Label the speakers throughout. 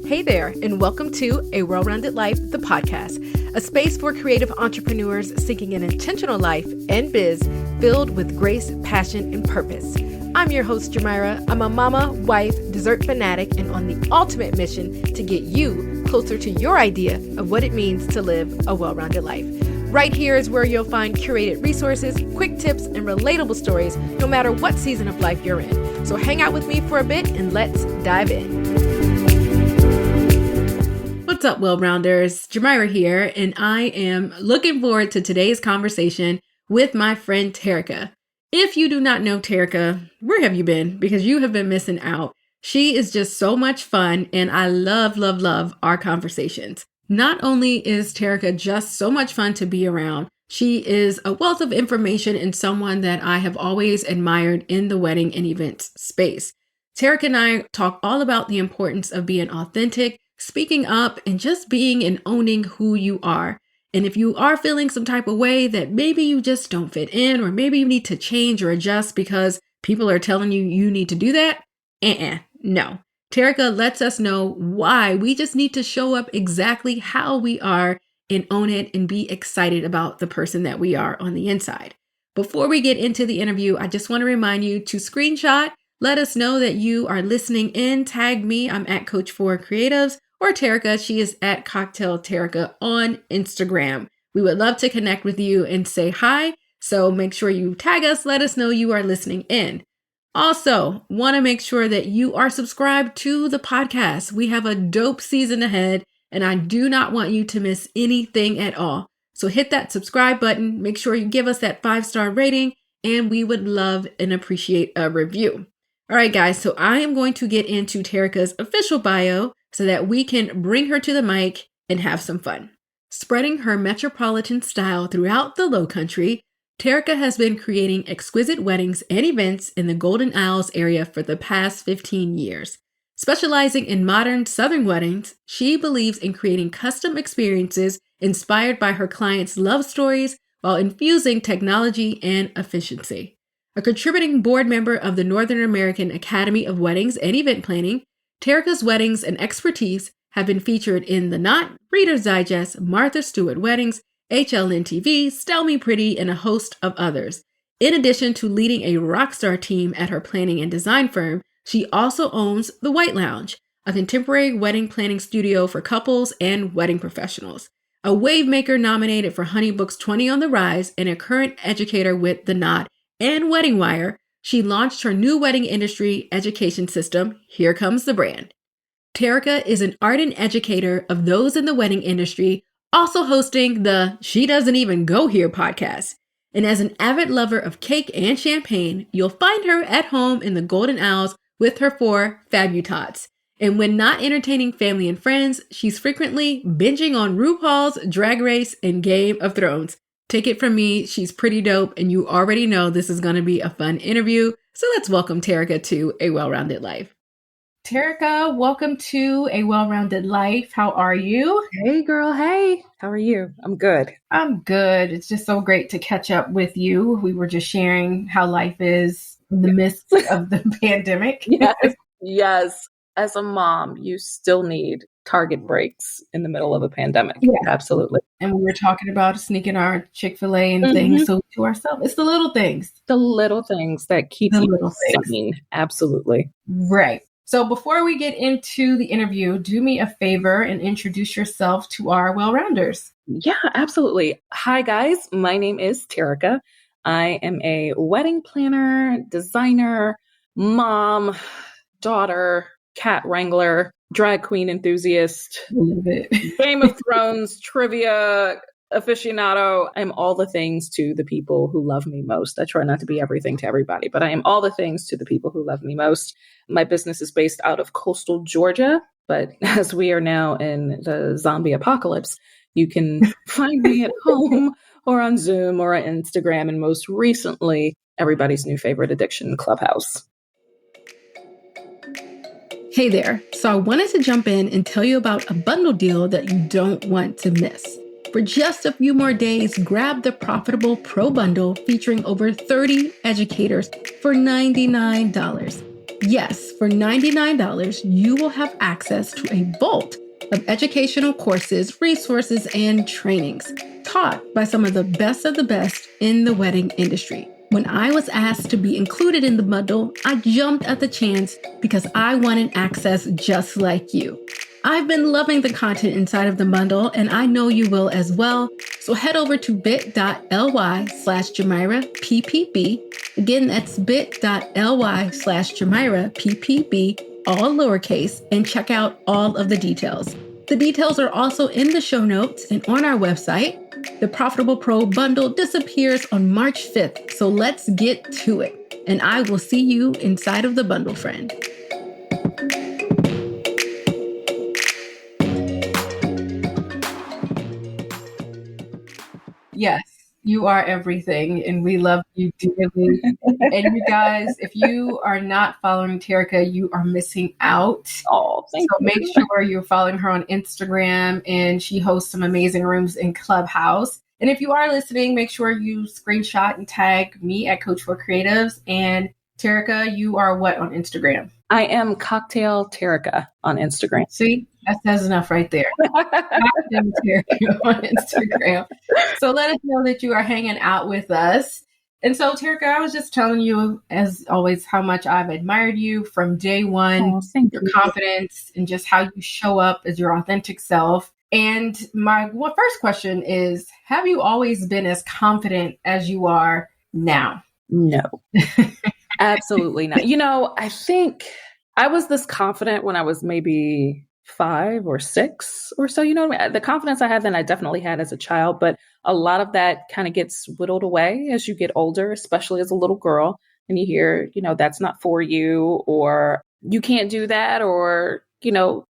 Speaker 1: Hey there, and welcome to A Well-Rounded Life, the podcast, a space for creative entrepreneurs seeking an intentional life and biz filled with grace, passion, and purpose. I'm your host, Jamira. I'm a mama, wife, dessert fanatic, and on the ultimate mission to get you closer to your idea of what it means to live a well-rounded life. Right here is where you'll find curated resources, quick tips, and relatable stories, no matter what season of life you're in. So hang out with me for a bit and let's dive in. What's up, well-rounders? Jamira here, and I am looking forward to today's conversation with my friend Terrica. If you do not know Terrica, where have you been? Because you have been missing out. She is just so much fun, and I love our conversations. Not only is Terrica just so much fun to be around, she is a wealth of information and someone that I have always admired in the wedding and events space. Terrica and I talk all about the importance of being authentic, speaking up, and just being and owning who you are. And if you are feeling some type of way that maybe you just don't fit in, or maybe you need to change or adjust because people are telling you you need to do that, no. Terrica lets us know why we just need to show up exactly how we are and own it and be excited about the person that we are on the inside. Before we get into the interview, I just want to remind you to screenshot, let us know that you are listening in, tag me, I'm at Coach4Creatives, or Terrica, she is at Cocktail Terrica on Instagram. We would love to connect with you and say hi, so make sure you tag us, let us know you are listening in. Also, want to make sure that you are subscribed to the podcast. We have a dope season ahead, and I do not want you to miss anything at all. So hit that subscribe button, make sure you give us that 5-star rating, and we would love and appreciate a review. All right, guys, so I am going to get into Terrica's official bio so that we can bring her to the mic and have some fun. Spreading her metropolitan style throughout the Lowcountry, Terrica has been creating exquisite weddings and events in the Golden Isles area for the past 15 years. Specializing in modern Southern weddings, she believes in creating custom experiences inspired by her clients' love stories while infusing technology and efficiency. A contributing board member of the Northern American Academy of Weddings and Event Planning, Terrica's weddings and expertise have been featured in The Knot, Reader's Digest, Martha Stewart Weddings, HLN-TV, Style Me Pretty, and a host of others. In addition to leading a rockstar team at her planning and design firm, she also owns The White Lounge, a contemporary wedding planning studio for couples and wedding professionals. A wavemaker nominated for Honeybook's 20 on the Rise and a current educator with The Knot and Wedding Wire, she launched her new wedding industry education system, Here Comes the Brand. Terrica is an ardent educator of those in the wedding industry, also hosting the She Doesn't Even Go Here podcast. And as an avid lover of cake and champagne, you'll find her at home in the Golden Isles with her 4 Fabutots. And when not entertaining family and friends, she's frequently binging on RuPaul's Drag Race and Game of Thrones. Take it from me, she's pretty dope, and you already know this is going to be a fun interview. So let's welcome Terrica to A Well-Rounded Life. Terrica, welcome to A Well-Rounded Life. How are you?
Speaker 2: Hey, girl. Hey, how are you? I'm good.
Speaker 1: I'm good. It's just so great to catch up with you. We were just sharing how life is in the midst of the pandemic.
Speaker 2: Yes. As a mom, you still need Target breaks in the middle of a pandemic.
Speaker 1: Yeah.
Speaker 2: Absolutely.
Speaker 1: And we were talking about sneaking our Chick-fil-A and things so to ourselves. It's the little things.
Speaker 2: The little things that keep you sane. Absolutely.
Speaker 1: Right. So before we get into the interview, do me a favor and introduce yourself to our well-rounders.
Speaker 2: Yeah, absolutely. Hi, guys. My name is Terrica. I am a wedding planner, designer, mom, daughter, cat wrangler, drag queen enthusiast,
Speaker 1: Love it.
Speaker 2: Game of Thrones, trivia aficionado. I'm all the things to the people who love me most. I try not to be everything to everybody, but I am all the things to the people who love me most. My business is based out of coastal Georgia, but as we are now in the zombie apocalypse, you can find me at home or on Zoom or on Instagram, and most recently, everybody's new favorite addiction, Clubhouse.
Speaker 1: Hey there. So I wanted to jump in and tell you about a bundle deal that you don't want to miss. For just a few more days, grab the profitable Pro Bundle featuring over 30 educators for $99. Yes, for $99, you will have access to a vault of educational courses, resources, and trainings taught by some of the best in the wedding industry. When I was asked to be included in the bundle, I jumped at the chance because I wanted access just like you. I've been loving the content inside of the bundle, and I know you will as well. So head over to bit.ly/JamiraPPB. Again, that's bit.ly/JamiraPPB, all lowercase, and check out all of the details. The details are also in the show notes and on our website. The Profitable Pro bundle disappears on March 5th, so let's get to it. And I will see you inside of the bundle, friend. Yes, you are everything, and we love you dearly. And you guys, if you are not following Terrica, you are missing out.
Speaker 2: Oh, thank you.
Speaker 1: Make sure you're following her on Instagram, and she hosts some amazing rooms in Clubhouse. And if you are listening, make sure you screenshot and tag me at Coach for Creatives. And Terrica, you are what on Instagram?
Speaker 2: I am Cocktail Terrica on Instagram.
Speaker 1: See, that says enough right there. Terrica on Instagram. So let us know that you are hanging out with us. And so, Terrica, I was just telling you, as always, how much I've admired you from day one, your confidence and just how you show up as your authentic self. And my first question is, have you always been as confident as you are now?
Speaker 2: No, absolutely not. I think I was this confident when I was maybe 5 or 6 or so. The confidence I had then I definitely had as a child, but a lot of that kind of gets whittled away as you get older, especially as a little girl, and you hear, that's not for you, or you can't do that, or,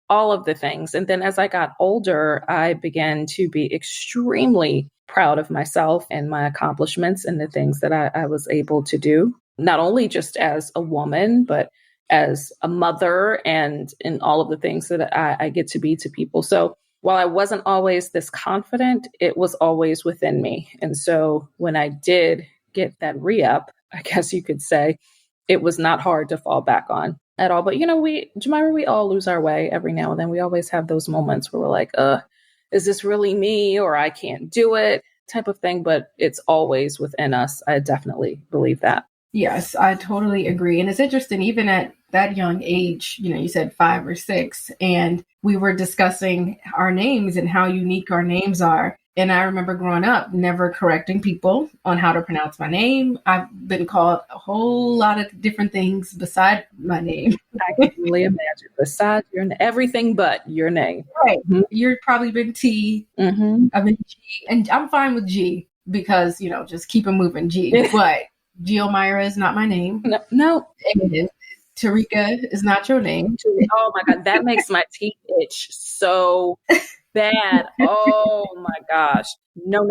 Speaker 2: all of the things. And then as I got older, I began to be extremely proud of myself and my accomplishments and the things that I was able to do, not only just as a woman, but as a mother and in all of the things that I get to be to people. So while I wasn't always this confident, it was always within me. And so when I did get that re-up, I guess you could say, it was not hard to fall back on at all. But, Jamira, we all lose our way every now and then. We always have those moments where we're like, is this really me? Or I can't do it type of thing. But it's always within us. I definitely believe that.
Speaker 1: Yes, I totally agree. And it's interesting, even at that young age, you said 5 or 6, and we were discussing our names and how unique our names are. And I remember growing up, never correcting people on how to pronounce my name. I've been called a whole lot of different things beside my name.
Speaker 2: I can really imagine. Besides everything but your name.
Speaker 1: Right. Mm-hmm. You've probably been T. Mm-hmm. I've been G. And I'm fine with G because, just keep it moving, G. But Geomira is not my name.
Speaker 2: No.
Speaker 1: Terrica is not your name.
Speaker 2: Oh my God, that makes my teeth itch so bad. Oh my gosh. No.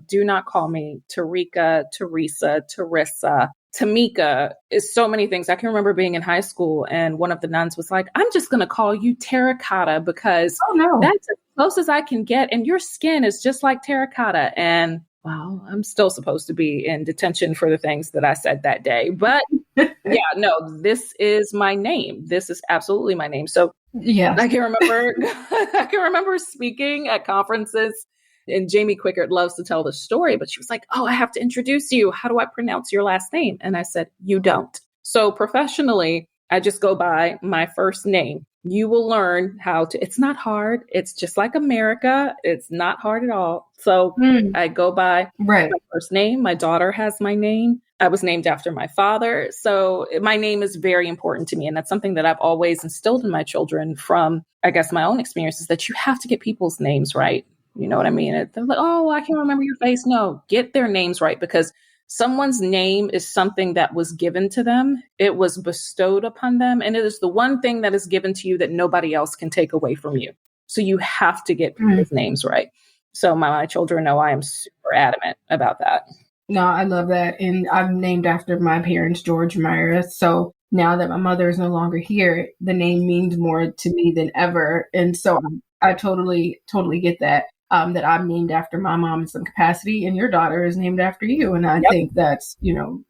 Speaker 2: Do not call me Terrica, Teresa, Terissa. Tamika is so many things. I can remember being in high school and one of the nuns was like, I'm just going to call you terracotta because that's as close as I can get. And your skin is just like terracotta. And wow, I'm still supposed to be in detention for the things that I said that day. But yeah, no, this is my name. This is absolutely my name. So yeah, I can remember speaking at conferences, and Jamie Quickert loves to tell the story, but she was like, oh, I have to introduce you. How do I pronounce your last name? And I said, you don't. So professionally, I just go by my first name. You will learn how to, it's not hard. It's just like America. It's not hard at all. So I go by my first name. My daughter has my name. I was named after my father. So my name is very important to me. And that's something that I've always instilled in my children from, I guess, my own experiences, that you have to get people's names right. You know what I mean? They're like, oh, I can't remember your face. No, get their names right, because someone's name is something that was given to them. It was bestowed upon them. And it is the one thing that is given to you that nobody else can take away from you. So you have to get people's names right. So my children know I am super adamant about that.
Speaker 1: No, I love that. And I'm named after my parents, George Myra. So now that my mother is no longer here, the name means more to me than ever. And so I totally get that. That I'm named after my mom in some capacity, and your daughter is named after you. And I think that's,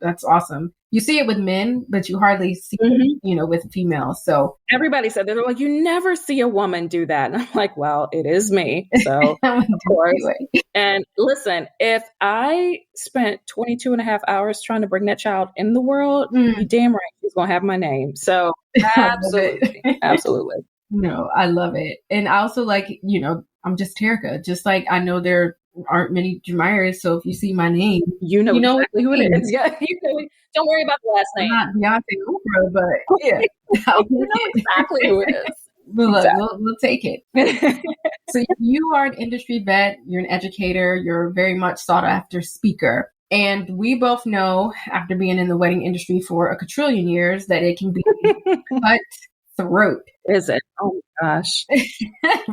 Speaker 1: that's awesome. You see it with men, but you hardly see it,
Speaker 2: Mhm.
Speaker 1: with females. So
Speaker 2: Everybody said that. They're like, you never see a woman do that. And I'm like, well, it is me. So,
Speaker 1: I would
Speaker 2: of
Speaker 1: do it
Speaker 2: course.
Speaker 1: anyway.
Speaker 2: And listen, if I spent 22 and a half hours trying to bring that child in the world, you
Speaker 1: Mm,
Speaker 2: damn right she's going to have my name. So,
Speaker 1: I love
Speaker 2: absolutely.
Speaker 1: it.
Speaker 2: Absolutely.
Speaker 1: No, I love it. And I also like, I'm just Terrica. Just like I know there aren't many Jemiras, so if you see my name,
Speaker 2: You know
Speaker 1: you know what
Speaker 2: exactly who
Speaker 1: it
Speaker 2: it
Speaker 1: means.
Speaker 2: is. Yeah. Don't worry about the last
Speaker 1: I'm
Speaker 2: name.
Speaker 1: not Beyonce Oprah, but yeah, I'll
Speaker 2: You
Speaker 1: take
Speaker 2: know exactly
Speaker 1: it.
Speaker 2: who it is.
Speaker 1: But look,
Speaker 2: Exactly.
Speaker 1: we'll take it. So you are an industry vet, you're an educator, you're very much sought after speaker. And we both know, after being in the wedding industry for a quadrillion years, that it can be cutthroat,
Speaker 2: Is it? Oh my gosh.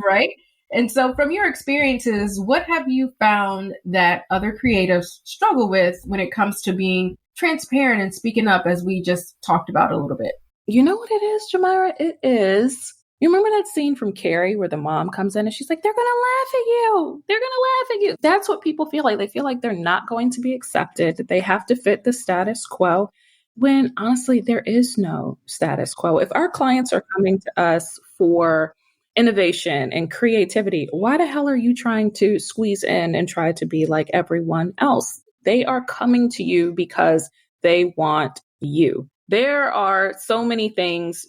Speaker 1: right? And so, from your experiences, what have you found that other creatives struggle with when it comes to being transparent and speaking up, as we just talked about a little bit?
Speaker 2: You know what it is, Jamira? It is. You remember that scene from Carrie where the mom comes in and she's like, they're going to laugh at you. They're going to laugh at you. That's what people feel like. They feel like they're not going to be accepted, that they have to fit the status quo, when honestly, there is no status quo. If our clients are coming to us for innovation and creativity, why the hell are you trying to squeeze in and try to be like everyone else? They are coming to you because they want you. There are so many things,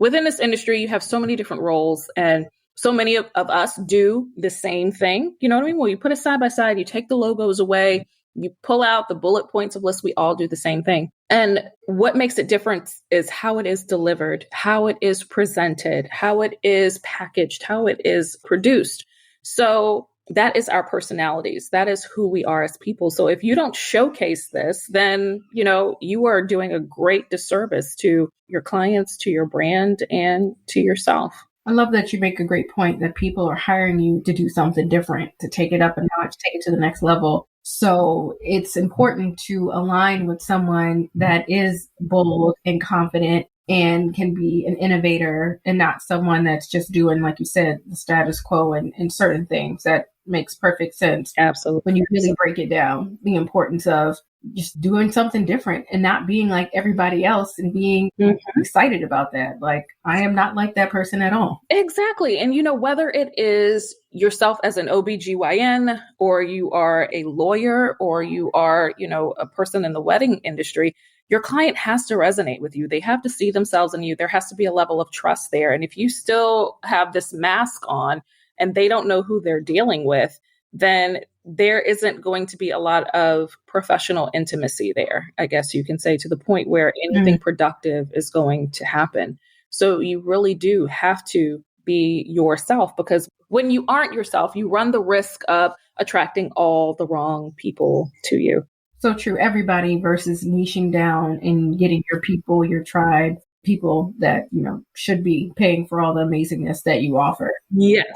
Speaker 2: within this industry, you have so many different roles, and so many of us do the same thing. You know what I mean? Well, you put it side by side, you take the logos away, you pull out the bullet points of lists, we all do the same thing. And what makes it different is how it is delivered, how it is presented, how it is packaged, how it is produced. So that is our personalities. That is who we are as people. So if you don't showcase this, then, you are doing a great disservice to your clients, to your brand, and to yourself.
Speaker 1: I love that you make a great point that people are hiring you to do something different, to take it up a notch, take it to the next level. So it's important to align with someone that is bold and confident and can be an innovator, and not someone that's just doing, like you said, the status quo and certain things. That makes perfect sense when
Speaker 2: Absolutely.
Speaker 1: you really break it down, the importance of just doing something different and not being like everybody else, and being
Speaker 2: Mhm.
Speaker 1: excited about that. Like, I am not like that person at all.
Speaker 2: Exactly. And whether it is yourself as an OBGYN, or you are a lawyer, or you are, a person in the wedding industry, your client has to resonate with you. They have to see themselves in you. There has to be a level of trust there. And if you still have this mask on and they don't know who they're dealing with, then there isn't going to be a lot of professional intimacy there, I guess you can say, to the point where
Speaker 1: Mm.
Speaker 2: anything productive is going to happen. So you really do have to be yourself, because when you aren't yourself, you run the risk of attracting all the wrong people to you.
Speaker 1: So true. Everybody versus niching down and getting your people, your tribe, people that, should be paying for all the amazingness that you offer.
Speaker 2: Yes,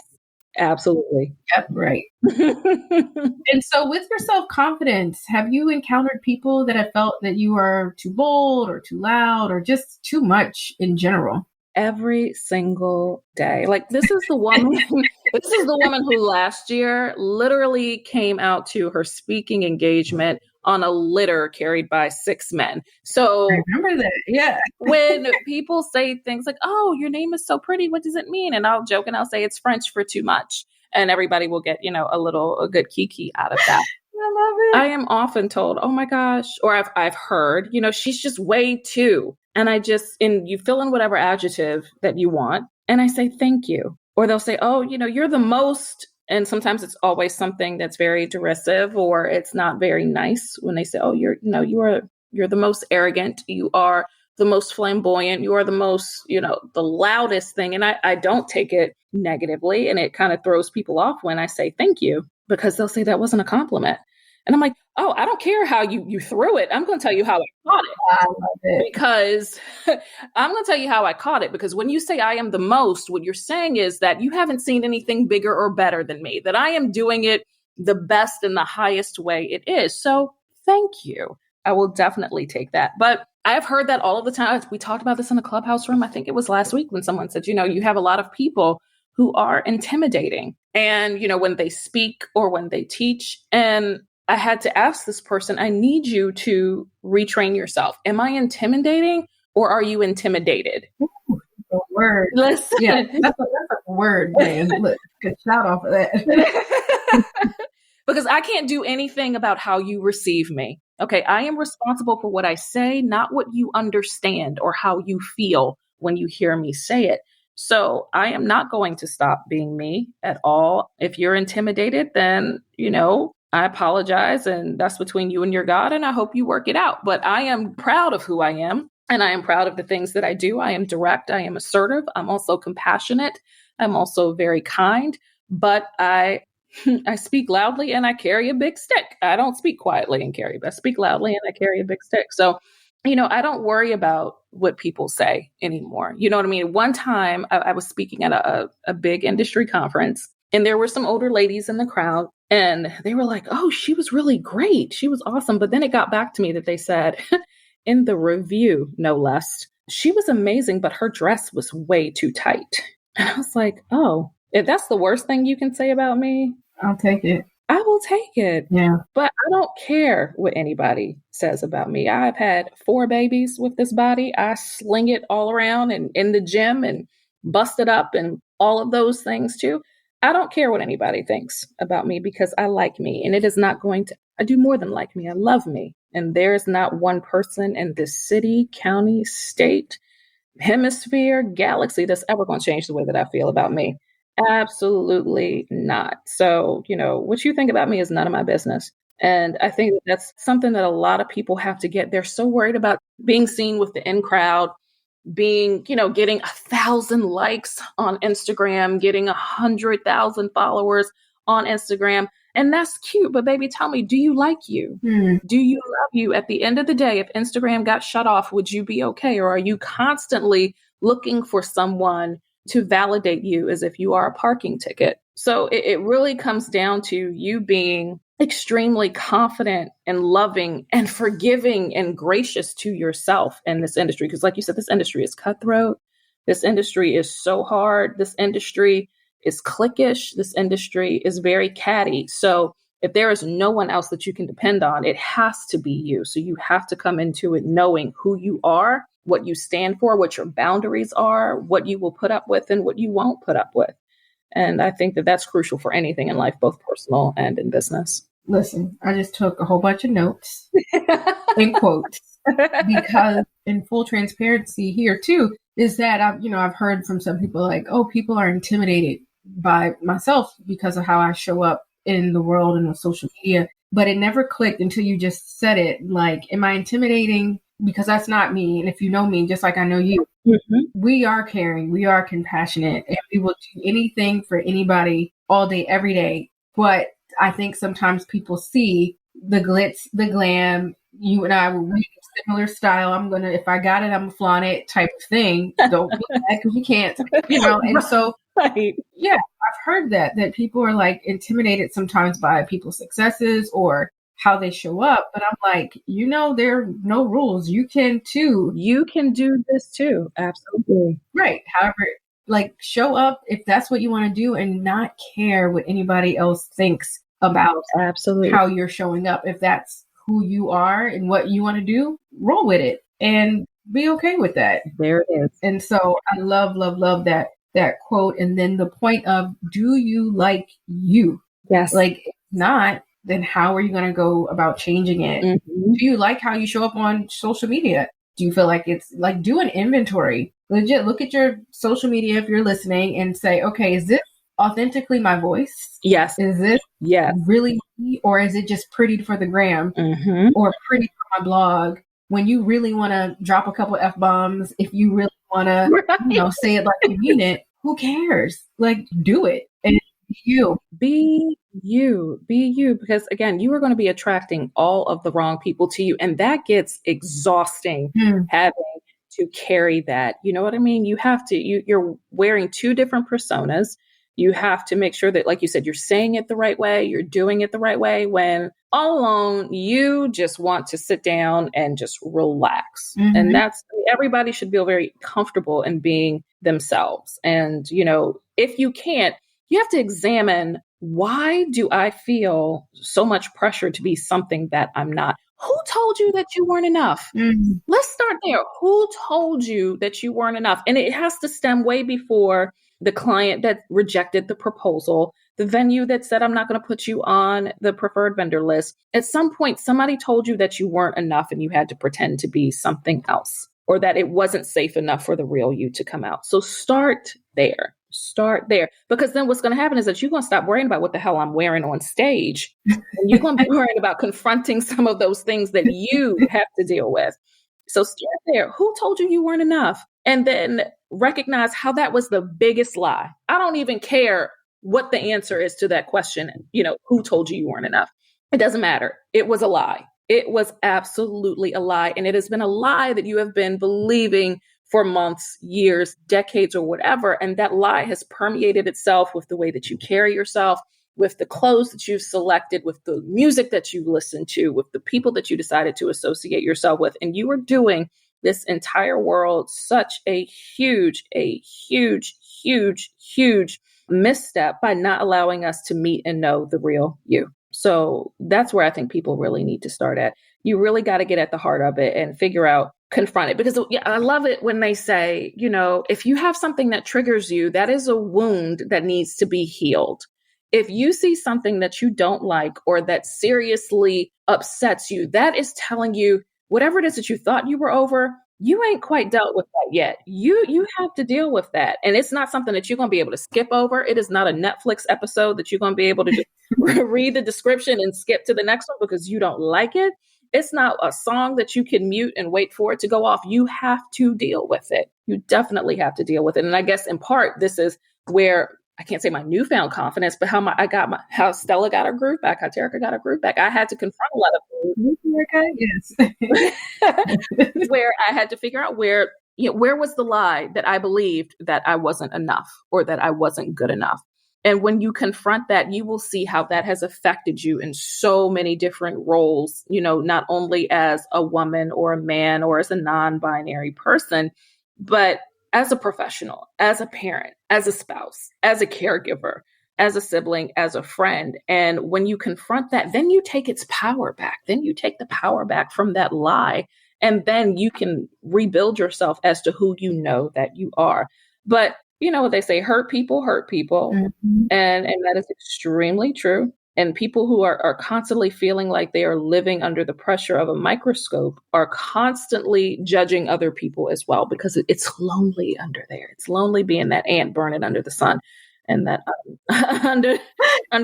Speaker 2: absolutely.
Speaker 1: Yep, right. And so, with your self confidence, have you encountered people that have felt that you are too bold or too loud or just too much in general?
Speaker 2: Every single day. Like, this is the woman this is the woman who last year literally came out to her speaking engagement on a litter carried by 6 men.
Speaker 1: I
Speaker 2: So
Speaker 1: remember that. Yeah.
Speaker 2: when people say things like, "Oh, your name is so pretty, what does it mean?" And I'll joke and I'll say it's French for too much. And everybody will get, a good kiki out of that.
Speaker 1: I love
Speaker 2: I
Speaker 1: it.
Speaker 2: am often told, "Oh my gosh," or I've heard, she's just way too. And you fill in whatever adjective that you want, and I say thank you. Or they'll say, "Oh, you're the most," and sometimes it's always something that's very derisive, or it's not very nice when they say, "Oh, you're the most arrogant, you are the most flamboyant, you are the most, the loudest thing." And I don't take it negatively, and it kind of throws people off when I say thank you, because they'll say that wasn't a compliment. And I'm like, "Oh, I don't care how you threw it. I'm going to tell you how I caught it,
Speaker 1: I love it.
Speaker 2: because I'm going to tell you how I caught it. Because when you say I am the most, what you're saying is that you haven't seen anything bigger or better than me, that I am doing it the best and the highest way it is. So thank you. I will definitely take that." But I've heard that all of the time. We talked about this in the clubhouse room. I think it was last week when someone said, you have a lot of people who are intimidating, and, when they speak or when they teach. And I had to ask this person, I need you to retrain yourself. Am I intimidating or are you intimidated?
Speaker 1: Ooh, the word.
Speaker 2: Listen.
Speaker 1: Yeah, that's a word, man. Look, good shout off of that.
Speaker 2: Because I can't do anything about how you receive me. Okay, I am responsible for what I say, not what you understand or how you feel when you hear me say it. So I am not going to stop being me at all. If you're intimidated, then, I apologize. And that's between you and your God. And I hope you work it out. But I am proud of who I am. And I am proud of the things that I do. I am direct. I am assertive. I'm also compassionate. I'm also very kind. But I speak loudly and I carry a big stick. I don't speak quietly and I speak loudly and I carry a big stick. So, I don't worry about what people say anymore. You know what I mean? One time I was speaking at a big industry conference and there were some older ladies in the crowd and they were like, oh, she was really great. She was awesome. But then it got back to me that they said in the review, no less, she was amazing, but her dress was way too tight. And I was like, oh, if that's the worst thing you can say about me,
Speaker 1: I'll take it.
Speaker 2: I will take it.
Speaker 1: Yeah.
Speaker 2: But I don't care what anybody says about me. I've had 4 babies with this body. I sling it all around and in the gym and bust it up and all of those things too. I don't care what anybody thinks about me because I like me. And it is not going to, I do more than like me. I love me. And there's not one person in this city, county, state, hemisphere, galaxy that's ever going to change the way that I feel about me. Absolutely not. So, what you think about me is none of my business. And I think that's something that a lot of people have to get. They're so worried about being seen with the in crowd, being, getting 1,000 likes on Instagram, getting 100,000 followers on Instagram. And that's cute. But baby, tell me, do you like you? Do you love you? At the end of the day, if Instagram got shut off, would you be okay? Or are you constantly looking for someone to validate you as if you are a parking ticket? So it really comes down to you being extremely confident and loving and forgiving and gracious to yourself in this industry. Because like you said, this industry is cutthroat. This industry is so hard. This industry is cliquish. This industry is very catty. So if there is no one else that you can depend on, it has to be you. So you have to come into it knowing who you are, what you stand for, what your boundaries are, what you will put up with and what you won't put up with. And I think that that's crucial for anything in life, both personal and in business.
Speaker 1: Listen, I just took a whole bunch of notes and quotes because in full transparency here too, is that I've heard from some people like, oh, people are intimidated by myself because of how I show up in the world and on social media. But it never clicked until you just said it. Like, am I intimidating? Because that's not me. And if you know me, just like I know you, we are caring, we are compassionate, and we will do anything for anybody all day, every day. But I think sometimes people see the glitz, the glam. You and I were reading similar style. If I got it, I'm gonna flaunt it type of thing. Don't do that because you can't, And so, yeah, I've heard that people are like intimidated sometimes by people's successes or how they show up. But I'm like, there are no rules. You can too.
Speaker 2: You can do this too. Absolutely.
Speaker 1: Right. However, like show up if that's what you want to do and not care what anybody else thinks about
Speaker 2: absolutely
Speaker 1: how you're showing up. If that's who you are and what you want to do, roll with it and be okay with that.
Speaker 2: There it is.
Speaker 1: And so I love that quote. And then the point of, do you like you?
Speaker 2: Yes.
Speaker 1: Like, if not, then how are you going to go about changing it? Do you like how you show up on social media? Do you feel like it's like, do an inventory? Legit, look at your social media if you're listening and say, okay, is this authentically my voice?
Speaker 2: Yes.
Speaker 1: Is this really me? Or is it just pretty for the gram or pretty for my blog? When you really want to drop a couple F-bombs, if you really want to, say it like you mean it, who cares? Like, do it. And be
Speaker 2: you, because again, you are going to be attracting all of the wrong people to you. And that gets exhausting having to carry that. You know what I mean? You have to, you're wearing 2 different personas. You have to make sure that, like you said, you're saying it the right way, you're doing it the right way, when all alone, you just want to sit down and just relax. And everybody should feel very comfortable in being themselves. And, if you can't, you have to examine why do I feel so much pressure to be something that I'm not? Who told you that you weren't enough?
Speaker 1: Mm.
Speaker 2: Let's start there. Who told you that you weren't enough? And it has to stem way before the client that rejected the proposal, the venue that said, I'm not going to put you on the preferred vendor list. At some point, somebody told you that you weren't enough and you had to pretend to be something else, or that it wasn't safe enough for the real you to come out. So start there. Start there. Because then what's going to happen is that you're going to stop worrying about what the hell I'm wearing on stage. And you're going to be worrying about confronting some of those things that you have to deal with. So start there. Who told you you weren't enough? And then recognize how that was the biggest lie. I don't even care what the answer is to that question. Who told you you weren't enough? It doesn't matter. It was a lie. It was absolutely a lie. And it has been a lie that you have been believing for months, years, decades, or whatever. And that lie has permeated itself with the way that you carry yourself, with the clothes that you've selected, with the music that you listen to, with the people that you decided to associate yourself with. And you are doing this entire world such a huge, huge misstep by not allowing us to meet and know the real you. So that's where I think people really need to start at. You really got to get at the heart of it and figure out, confront it. Because I love it when they say, if you have something that triggers you, that is a wound that needs to be healed. If you see something that you don't like or that seriously upsets you, that is telling you whatever it is that you thought you were over, you ain't quite dealt with that yet. You have to deal with that. And it's not something that you're going to be able to skip over. It is not a Netflix episode that you're going to be able to just read the description and skip to the next one because you don't like it. It's not a song that you can mute and wait for it to go off. You have to deal with it. You definitely have to deal with it. And I guess in part, this is where I can't say my newfound confidence, but how Stella got her groove back, how Terrica got her groove back. I had to confront a lot of things. Yes. Where I had to figure out where was the lie that I believed that I wasn't enough or that I wasn't good enough. And when you confront that, you will see how that has affected you in so many different roles, not only as a woman or a man or as a non-binary person, but as a professional, as a parent, as a spouse, as a caregiver, as a sibling, as a friend. And when you confront that, then you take its power back. Then you take the power back from that lie. And then you can rebuild yourself as to who you know that you are. But they say hurt people hurt people. Mm-hmm. And that is extremely true. And people who are constantly feeling like they are living under the pressure of a microscope are constantly judging other people as well, because it's lonely under there. It's lonely being that ant burning under the sun and that under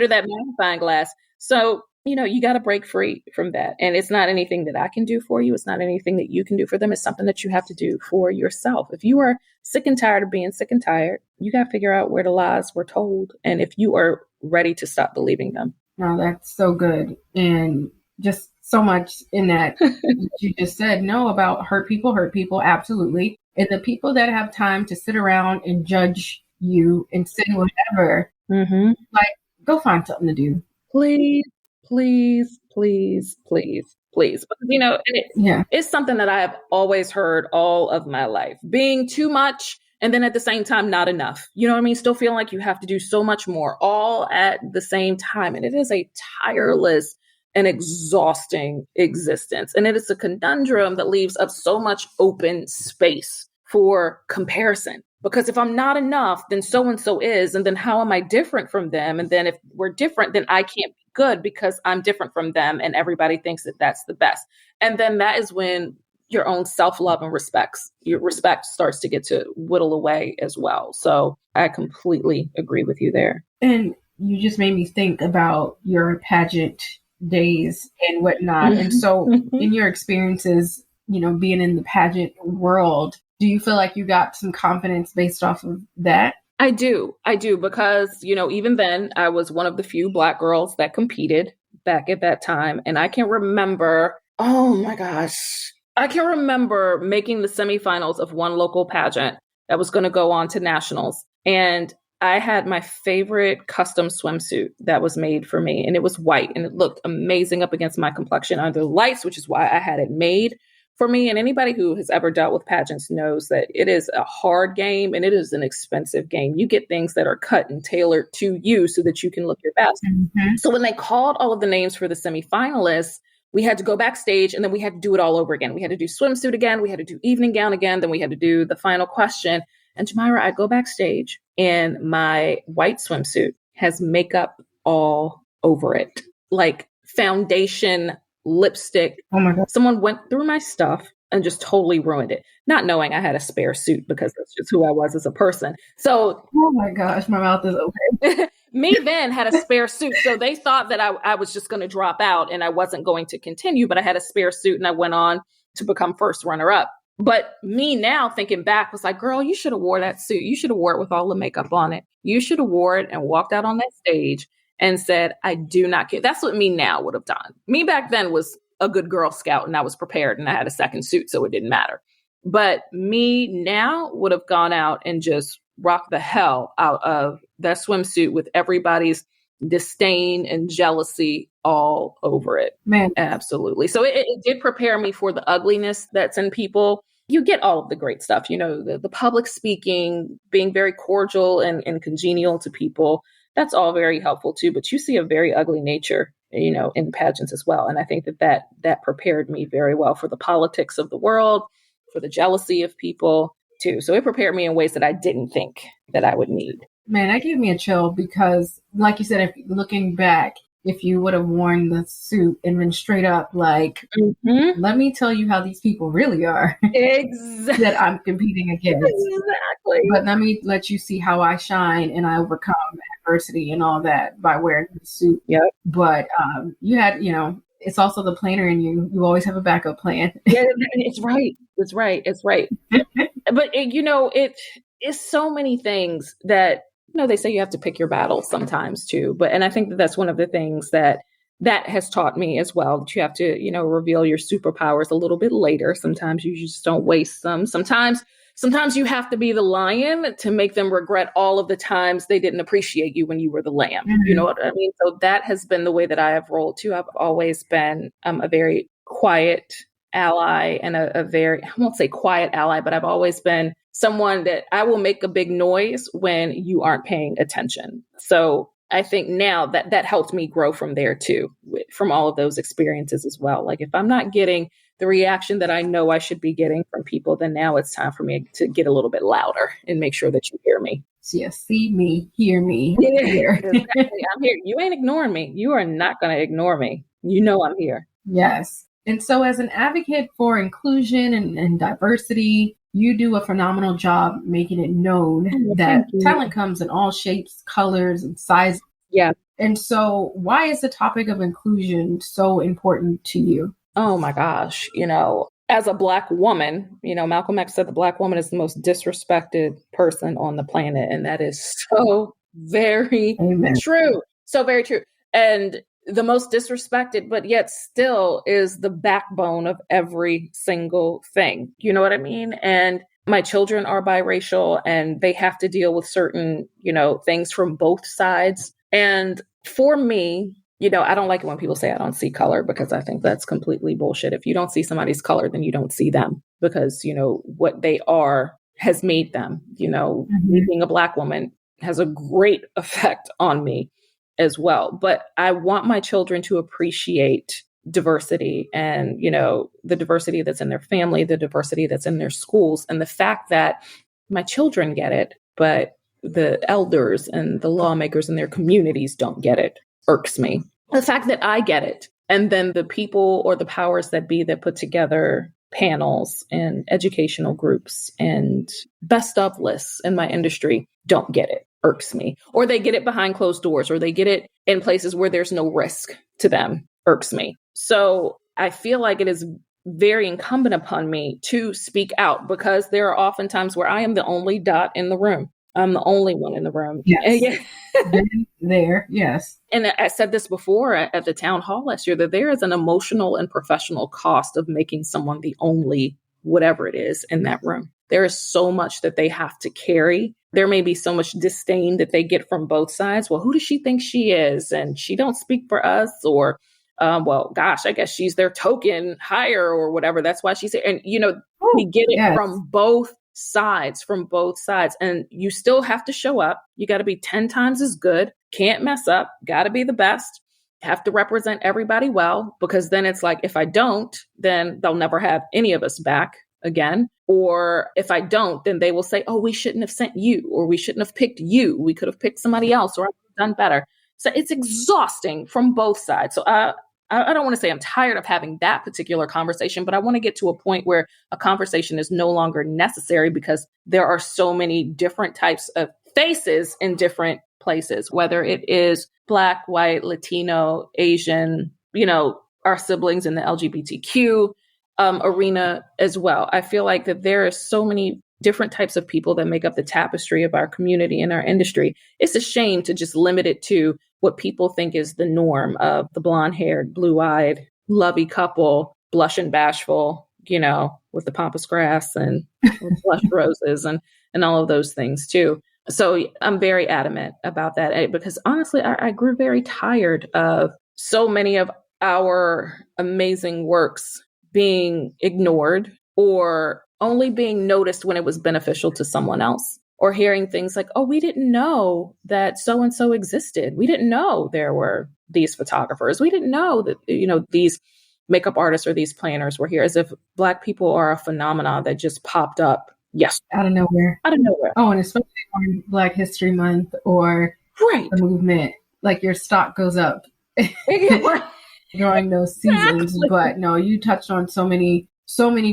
Speaker 2: that magnifying glass. So, you got to break free from that. And it's not anything that I can do for you. It's not anything that you can do for them. It's something that you have to do for yourself. If you are sick and tired of being sick and tired, you got to figure out where the lies were told. And if you are ready to stop believing them.
Speaker 1: No, that's so good. And just so much in that you just said, no, about hurt people. Absolutely. And the people that have time to sit around and judge you and say whatever, like, go find something to do.
Speaker 2: Please. Because, it's something that I have always heard all of my life. Being too much and then at the same time, not enough. You know what I mean? Still feeling like you have to do so much more all at the same time. And it is a tireless and exhausting existence. And it is a conundrum that leaves up so much open space for comparison. Because if I'm not enough, then so-and-so is. And then how am I different from them? And then if we're different, then I can't be good because I'm different from them. And everybody thinks that that's the best. And then that is when your own self-love and your respect starts to get to whittle away as well. So I completely agree with you there.
Speaker 1: And you just made me think about your pageant days and whatnot. And so in your experiences, being in the pageant world, do you feel like you got some confidence based off of that?
Speaker 2: I do because, even then I was one of the few Black girls that competed back at that time. And I can remember, making the semifinals of one local pageant that was going to go on to nationals. And I had my favorite custom swimsuit that was made for me. And it was white and it looked amazing up against my complexion under the lights, which is why I had it made for me, and anybody who has ever dealt with pageants knows that it is a hard game and it is an expensive game. You get things that are cut and tailored to you so that you can look your best.
Speaker 1: Mm-hmm.
Speaker 2: So when they called all of the names for the semifinalists, we had to go backstage and then we had to do it all over again. We had to do swimsuit again. We had to do evening gown again. Then we had to do the final question. And Jamira, I go backstage and my white swimsuit has makeup all over it, like foundation, lipstick.
Speaker 1: Oh my God.
Speaker 2: Someone went through my stuff and just totally ruined it, not knowing I had a spare suit because that's just who I was as a person. So,
Speaker 1: oh my gosh, my mouth is open.
Speaker 2: me then had a spare suit. So they thought that I was just going to drop out and I wasn't going to continue, but I had a spare suit and I went on to become first runner up. But me now thinking back was like, girl, you should have wore that suit. You should have wore it with all the makeup on it. You should have wore it and walked out on that stage and said, I do not care. That's what me now would have done. Me back then was a good Girl Scout and I was prepared and I had a second suit, so it didn't matter. But me now would have gone out and just rocked the hell out of that swimsuit with everybody's disdain and jealousy all over it.
Speaker 1: Man.
Speaker 2: Absolutely. So it did prepare me for the ugliness that's in people. You get all of the great stuff, the public speaking, being very cordial and congenial to people. That's all very helpful too. But you see a very ugly nature, in pageants as well. And I think that prepared me very well for the politics of the world, for the jealousy of people too. So it prepared me in ways that I didn't think that I would need.
Speaker 1: Man, that gave me a chill because, like you said, if looking back, if you would have worn the suit and been straight up like, let me tell you how these people really are.
Speaker 2: Exactly.
Speaker 1: That I'm competing against.
Speaker 2: Exactly.
Speaker 1: But let me let you see how I shine and I overcome adversity and all that by wearing the suit.
Speaker 2: Yep.
Speaker 1: But you had, it's also the planner in you. You always have a backup plan.
Speaker 2: Yeah, it's right. It's right. It's right. But, it's so many things that, they say you have to pick your battles sometimes too. And I think that's one of the things that has taught me as well, that you have to, reveal your superpowers a little bit later. Sometimes you just don't waste them. Sometimes you have to be the lion to make them regret all of the times they didn't appreciate you when you were the lamb. Mm-hmm. You know what I mean? So that has been the way that I have rolled too. I've always been a very quiet ally and a very, I won't say quiet ally, but I've always been someone that I will make a big noise when you aren't paying attention. So I think now that helped me grow from there too, from all of those experiences as well. Like if I'm not getting the reaction that I know I should be getting from people, then now it's time for me to get a little bit louder and make sure that you hear me.
Speaker 1: Yeah, see me, hear me.
Speaker 2: Yeah, exactly. I'm here. You ain't ignoring me. You are not going to ignore me. You know I'm here.
Speaker 1: Yes. And so as an advocate for inclusion and diversity, you do a phenomenal job making it known that talent comes in all shapes, colors, and sizes.
Speaker 2: Yeah.
Speaker 1: And so why is the topic of inclusion so important to you?
Speaker 2: Oh my gosh. As a Black woman, Malcolm X said the Black woman is the most disrespected person on the planet. And that is so very true. So very true. And the most disrespected, but yet still is the backbone of every single thing. You know what I mean? And my children are biracial and they have to deal with certain, things from both sides. And for me, I don't like it when people say I don't see color, because I think that's completely bullshit. If you don't see somebody's color, then you don't see them, because, what they are has made them. Me being a Black woman has a great effect on me as well. But I want my children to appreciate diversity and, the diversity that's in their family, the diversity that's in their schools, and the fact that my children get it, but the elders and the lawmakers in their communities don't get it irks me. The fact that I get it, and then the people or the powers that be that put together panels and educational groups and best of lists in my industry don't get it irks me. Or they get it behind closed doors, or they get it in places where there's no risk to them irks me. So I feel like it is very incumbent upon me to speak out, because there are often times where I am the only dot in the room. I'm the only one in the room.
Speaker 1: Yes. There, yes.
Speaker 2: And I said this before at the town hall last year, that there is an emotional and professional cost of making someone the only whatever it is in that room. There is so much that they have to carry. There may be so much disdain that they get from both sides. Well, who does she think she is? And she don't speak for us, or well, gosh, I guess she's their token hire or whatever. That's why she's here. And, we
Speaker 1: Oh,
Speaker 2: get it
Speaker 1: yes.
Speaker 2: from both sides. And you still have to show up. You got to be 10 times as good. Can't mess up. Got to be the best. Have to represent everybody well, because then it's like, if I don't, then they'll never have any of us back again. Or if I don't, then they will say, oh, we shouldn't have sent you, or we shouldn't have picked you. We could have picked somebody else, or I've done better. So it's exhausting from both sides. So I don't want to say I'm tired of having that particular conversation, but I want to get to a point where a conversation is no longer necessary, because there are so many different types of faces in different places, whether it is Black, white, Latino, Asian, our siblings in the LGBTQ arena as well. I feel like that there are so many different types of people that make up the tapestry of our community and our industry. It's a shame to just limit it to what people think is the norm of the blonde-haired, blue-eyed, lovey couple, blush and bashful, with the pampas grass and blush roses and all of those things too. So I'm very adamant about that, because honestly, I grew very tired of so many of our amazing works being ignored, or only being noticed when it was beneficial to someone else, or hearing things like, oh, we didn't know that so-and-so existed. We didn't know there were these photographers. We didn't know that, these makeup artists or these planners were here, as if Black people are a phenomenon that just popped up. Yes.
Speaker 1: Out of nowhere.
Speaker 2: Out of nowhere.
Speaker 1: Oh, and especially on Black History Month or
Speaker 2: Right.
Speaker 1: the movement, like your stock goes up during those seasons.
Speaker 2: Exactly.
Speaker 1: But no, you touched on so many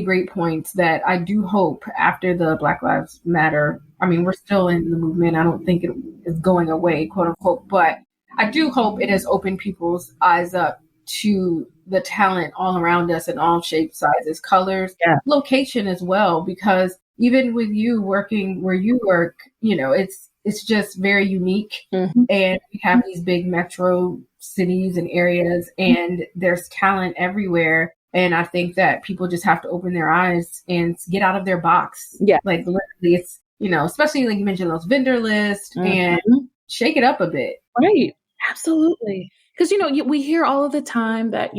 Speaker 1: great points that I do hope after the Black Lives Matter. I mean, we're still in the movement. I don't think it is going away, quote unquote, but I do hope it has opened people's eyes up to the talent all around us in all shapes, sizes, colors, location as well, because even with you working where you work, it's just very unique. Mm-hmm. And we have these big metro cities and areas, and there's talent everywhere. And I think that people just have to open their eyes and get out of their box. Yeah. Like literally, it's, especially like you mentioned those vendor lists, and shake it up a bit.
Speaker 2: Right. Absolutely. Because, we hear all of the time that,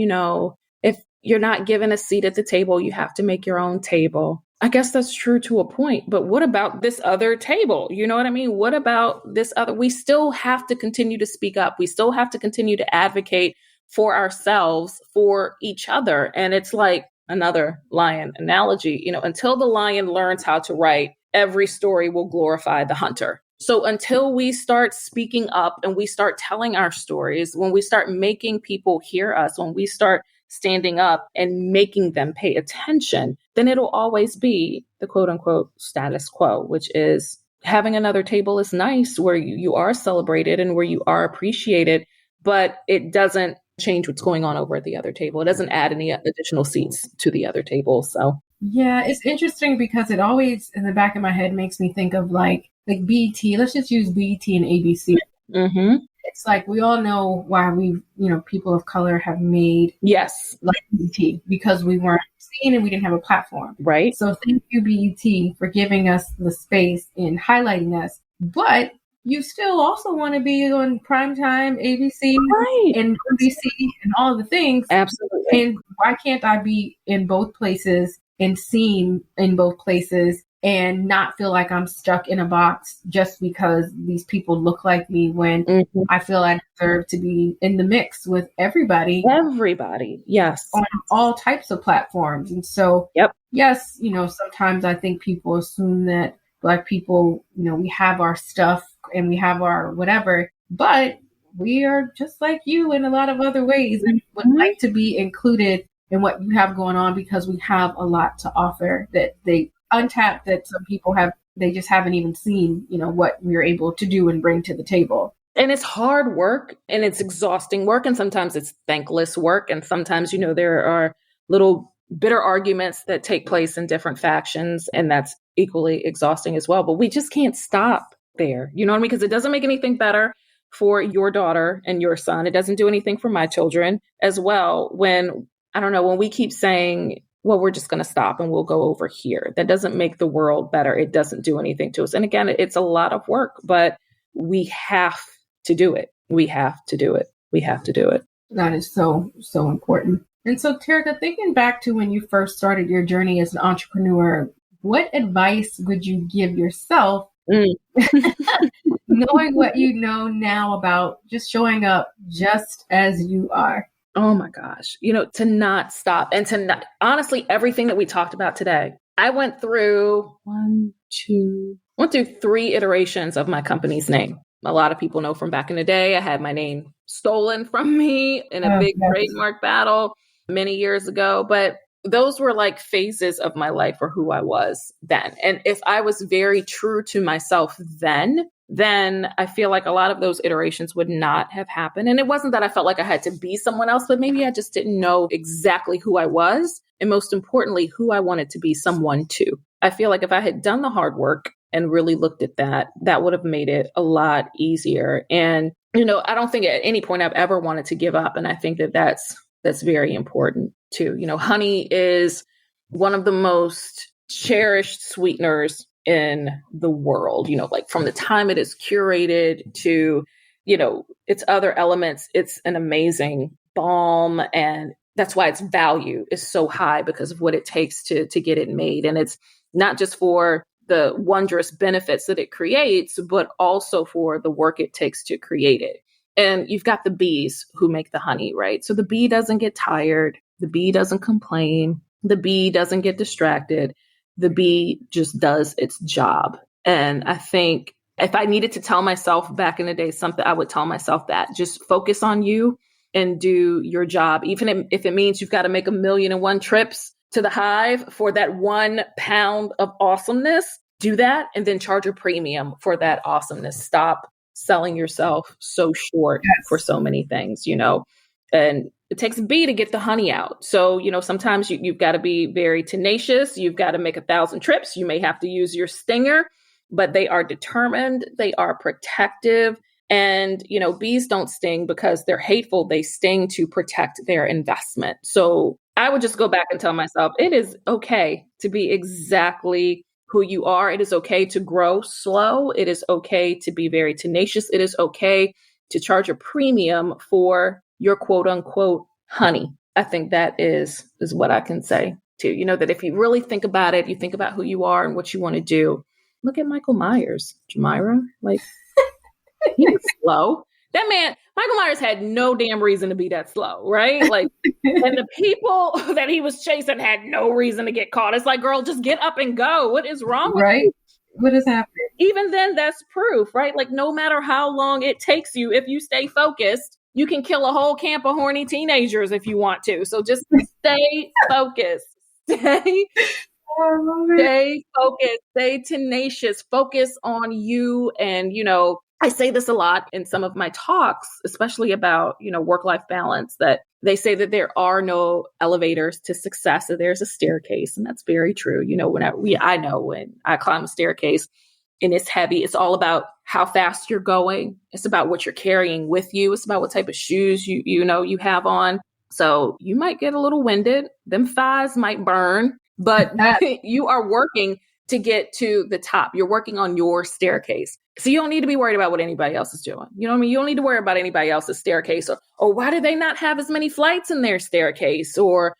Speaker 2: if you're not given a seat at the table, you have to make your own table. I guess that's true to a point, but what about this other table? You know what I mean? What about this other? We still have to continue to speak up. We still have to continue to advocate for ourselves, for each other. And it's like another lion analogy, until the lion learns how to write, every story will glorify the hunter. So until we start speaking up and we start telling our stories, when we start making people hear us, when we start standing up and making them pay attention, then it'll always be the quote unquote status quo, which is having another table is nice, where you are celebrated and where you are appreciated, but it doesn't change what's going on over at the other table. It doesn't add any additional seats to the other table. So
Speaker 1: yeah, it's interesting because it always in the back of my head makes me think of like BET. Let's just use BET and ABC. Mm-hmm. It's like we all know why people of color have made like BET, because we weren't seen and we didn't have a platform. Right. So thank you, BET, for giving us the space and highlighting us. But you still also want to be on primetime ABC and NBC and all of the things. Absolutely. And why can't I be in both places and seen in both places and not feel like I'm stuck in a box just because these people look like me, when I feel I deserve to be in the mix with everybody. Everybody, yes. On all types of platforms. And so, yes, sometimes I think people assume that Black people, we have our stuff and we have our whatever, but we are just like you in a lot of other ways, and would like to be included in what you have going on, because we have a lot to offer that they untapped, that some people they just haven't even seen, what we're able to do and bring to the table. And it's hard work and it's exhausting work. And sometimes it's thankless work. And sometimes, there are little bitter arguments that take place in different factions. And that's equally exhausting as well. But we just can't stop there. You know what I mean? Because it doesn't make anything better for your daughter and your son. It doesn't do anything for my children as well. When we keep saying, well, we're just going to stop and we'll go over here. That doesn't make the world better. It doesn't do anything to us. And again, it's a lot of work, but we have to do it. We have to do it. We have to do it. That is so, so important. And so, Terrica, thinking back to when you first started your journey as an entrepreneur, what advice would you give yourself,
Speaker 2: Mm.
Speaker 1: knowing what you know now about just showing up just as you are?
Speaker 2: Oh my gosh. To not stop and to not, honestly, everything that we talked about today, I went through three iterations of my company's name. A lot of people know from back in the day, I had my name stolen from me in a big
Speaker 1: Yes.
Speaker 2: trademark battle many years ago. But those were like phases of my life or who I was then. And if I was very true to myself then I feel like a lot of those iterations would not have happened. And it wasn't that I felt like I had to be someone else, but maybe I just didn't know exactly who I was. And most importantly, who I wanted to be someone to. I feel like if I had done the hard work and really looked at that, that would have made it a lot easier. And, I don't think at any point I've ever wanted to give up. And I think that that's very important too. Honey is one of the most cherished sweeteners in the world, like from the time it is curated to, its other elements, it's an amazing balm. And that's why its value is so high because of what it takes to get it made. And it's not just for the wondrous benefits that it creates, but also for the work it takes to create it. And you've got the bees who make the honey, right? So the bee doesn't get tired. The bee doesn't complain. The bee doesn't get distracted. The bee just does its job. And I think if I needed to tell myself back in the day something, I would tell myself that just focus on you and do your job. Even if it means you've got to make 1,000,001 trips to the hive for that 1 pound of awesomeness, do that and then charge a premium for that awesomeness. Stop selling yourself so short for so many things, and it takes a bee to get the honey out. So, sometimes you've got to be very tenacious. You've got to make 1,000 trips. You may have to use your stinger, but they are determined. They are protective. And, bees don't sting because they're hateful. They sting to protect their investment. So I would just go back and tell myself, it is okay to be exactly who you are. It is okay to grow slow. It is okay to be very tenacious. It is okay to charge a premium for your quote unquote honey. I think that is what I can say too. That if you really think about it, you think about who you are and what you want to do. Look at Michael Myers, Jamira. Like, he was slow. That man, Michael Myers had no damn reason to be that slow, right? Like, and the people that he was chasing had no reason to get caught. It's like, girl, just get up and go. What is wrong with you?
Speaker 1: What is happening?
Speaker 2: Even then, that's proof, right? Like, no matter how long it takes you, if you stay focused, you can kill a whole camp of horny teenagers if you want to. So just stay focused. Stay focused. Stay tenacious. Focus on you. And, I say this a lot in some of my talks, especially about, work-life balance, that they say that there are no elevators to success, that there's a staircase. And that's very true. I know when I climb a staircase and it's heavy, it's all about how fast you're going. It's about what you're carrying with you. It's about what type of shoes you have on. So you might get a little winded. Them thighs might burn, but you are working to get to the top. You're working on your staircase. So you don't need to be worried about what anybody else is doing. You know what I mean? You don't need to worry about anybody else's staircase or why do they not have as many flights in their staircase? Or,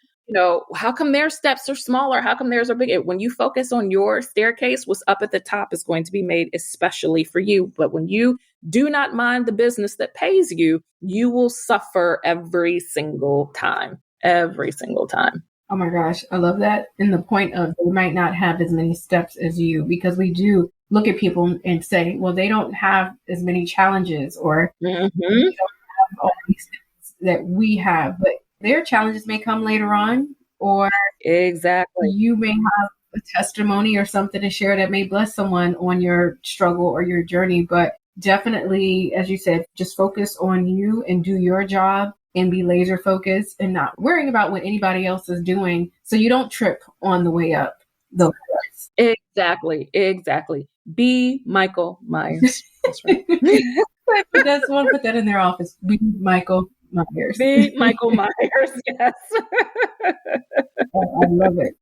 Speaker 2: how come their steps are smaller? How come theirs are bigger? When you focus on your staircase, what's up at the top is going to be made especially for you. But when you do not mind the business that pays you, you will suffer every single time. Every single time.
Speaker 1: Oh my gosh, I love that. And the point of they might not have as many steps as you, because we do look at people and say, well, they don't have as many challenges or they don't have all these things that we have, but their challenges may come later on, or
Speaker 2: exactly,
Speaker 1: you may have a testimony or something to share that may bless someone on your struggle or your journey. But definitely, as you said, just focus on you and do your job and be laser focused and not worrying about what anybody else is doing so you don't trip on the way up those steps.
Speaker 2: Exactly. Be Michael Myers. That's right.
Speaker 1: That's one, put that in their office. Be Michael Myers.
Speaker 2: Be Michael Myers, yes.
Speaker 1: I love it.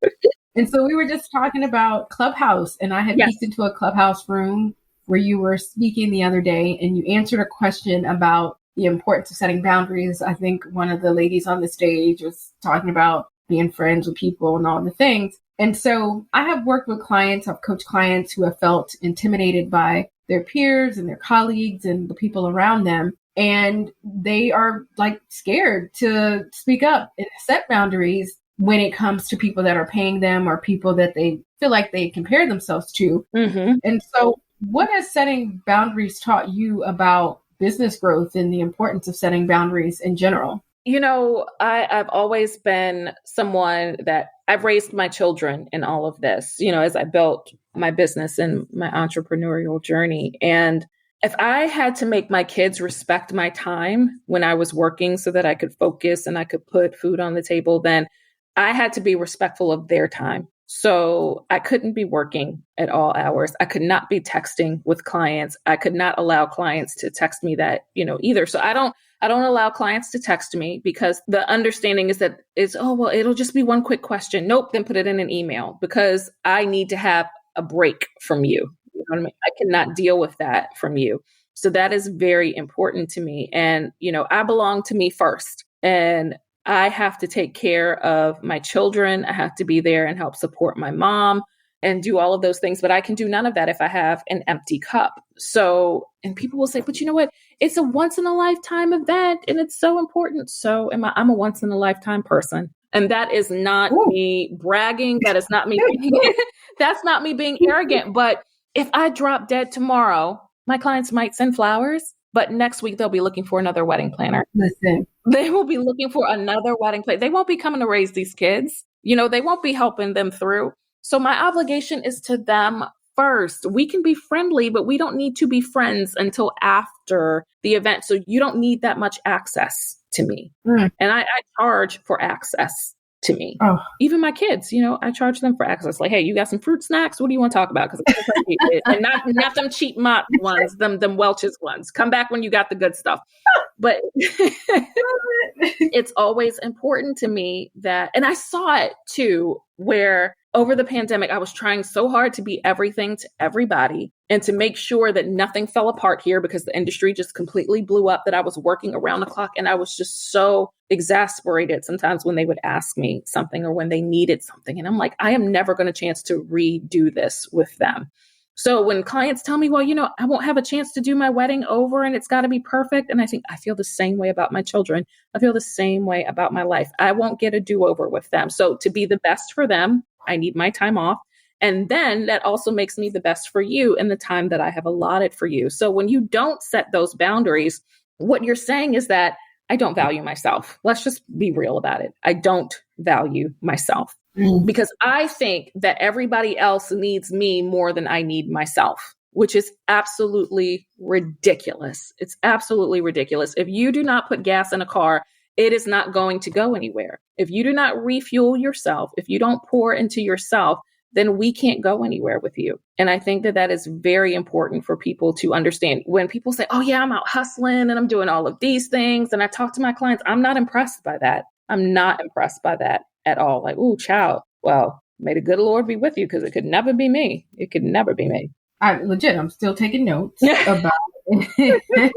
Speaker 1: And so we were just talking about Clubhouse, and I had peeked into a Clubhouse room where you were speaking the other day and you answered a question about the importance of setting boundaries. I think one of the ladies on the stage was talking about being friends with people and all the things. And so I have worked with clients, I've coached clients who have felt intimidated by their peers and their colleagues and the people around them. And they are like scared to speak up and set boundaries when it comes to people that are paying them or people that they feel like they compare themselves to.
Speaker 2: Mm-hmm.
Speaker 1: And so what has setting boundaries taught you about business growth and the importance of setting boundaries in general?
Speaker 2: I've always been someone that I've raised my children in all of this, as I built my business and my entrepreneurial journey. And if I had to make my kids respect my time when I was working so that I could focus and I could put food on the table, then I had to be respectful of their time. So I couldn't be working at all hours. I could not be texting with clients. I could not allow clients to text me that, either. So I don't allow clients to text me because the understanding is that it'll just be one quick question. Nope. Then put it in an email because I need to have a break from you. You know what I mean? I cannot deal with that from you. So that is very important to me. And, I belong to me first. And I have to take care of my children. I have to be there and help support my mom and do all of those things. But I can do none of that if I have an empty cup. So, and people will say, but you know what? It's a once in a lifetime event and it's so important. So I'm a once in a lifetime person. And that is not me bragging. That is not me. That's not me being arrogant. But if I drop dead tomorrow, my clients might send flowers, but next week they'll be looking for another wedding planner.
Speaker 1: Listen.
Speaker 2: They will be looking for another wedding planner. They won't be coming to raise these kids. They won't be helping them through. So my obligation is to them first. We can be friendly, but we don't need to be friends until after the event. So you don't need that much access to me. And I charge for access to me. Oh. Even my kids, I charge them for access. Like, hey, you got some fruit snacks? What do you want to talk about? And not them cheap mott ones, them Welch's ones. Come back when you got the good stuff. But it's always important to me that, and I saw it too, where over the pandemic, I was trying so hard to be everything to everybody and to make sure that nothing fell apart here because the industry just completely blew up, that I was working around the clock. And I was just so exasperated sometimes when they would ask me something or when they needed something. And I'm like, I am never going to chance to redo this with them. So when clients tell me, well, I won't have a chance to do my wedding over and it's got to be perfect. And I think I feel the same way about my children. I feel the same way about my life. I won't get a do-over with them. So to be the best for them, I need my time off. And then that also makes me the best for you in the time that I have allotted for you. So when you don't set those boundaries, what you're saying is that I don't value myself. Let's just be real about it. I don't value myself. Because I think that everybody else needs me more than I need myself, which is absolutely ridiculous. It's absolutely ridiculous. If you do not put gas in a car, it is not going to go anywhere. If you do not refuel yourself, if you don't pour into yourself, then we can't go anywhere with you. And I think that is very important for people to understand. When people say, oh yeah, I'm out hustling and I'm doing all of these things, and I talk to my clients, I'm not impressed by that. I'm not impressed by that at all. Like, ooh, child. Well, may the good Lord be with you, because it could never be me. It could never be me.
Speaker 1: I'm still taking notes about it.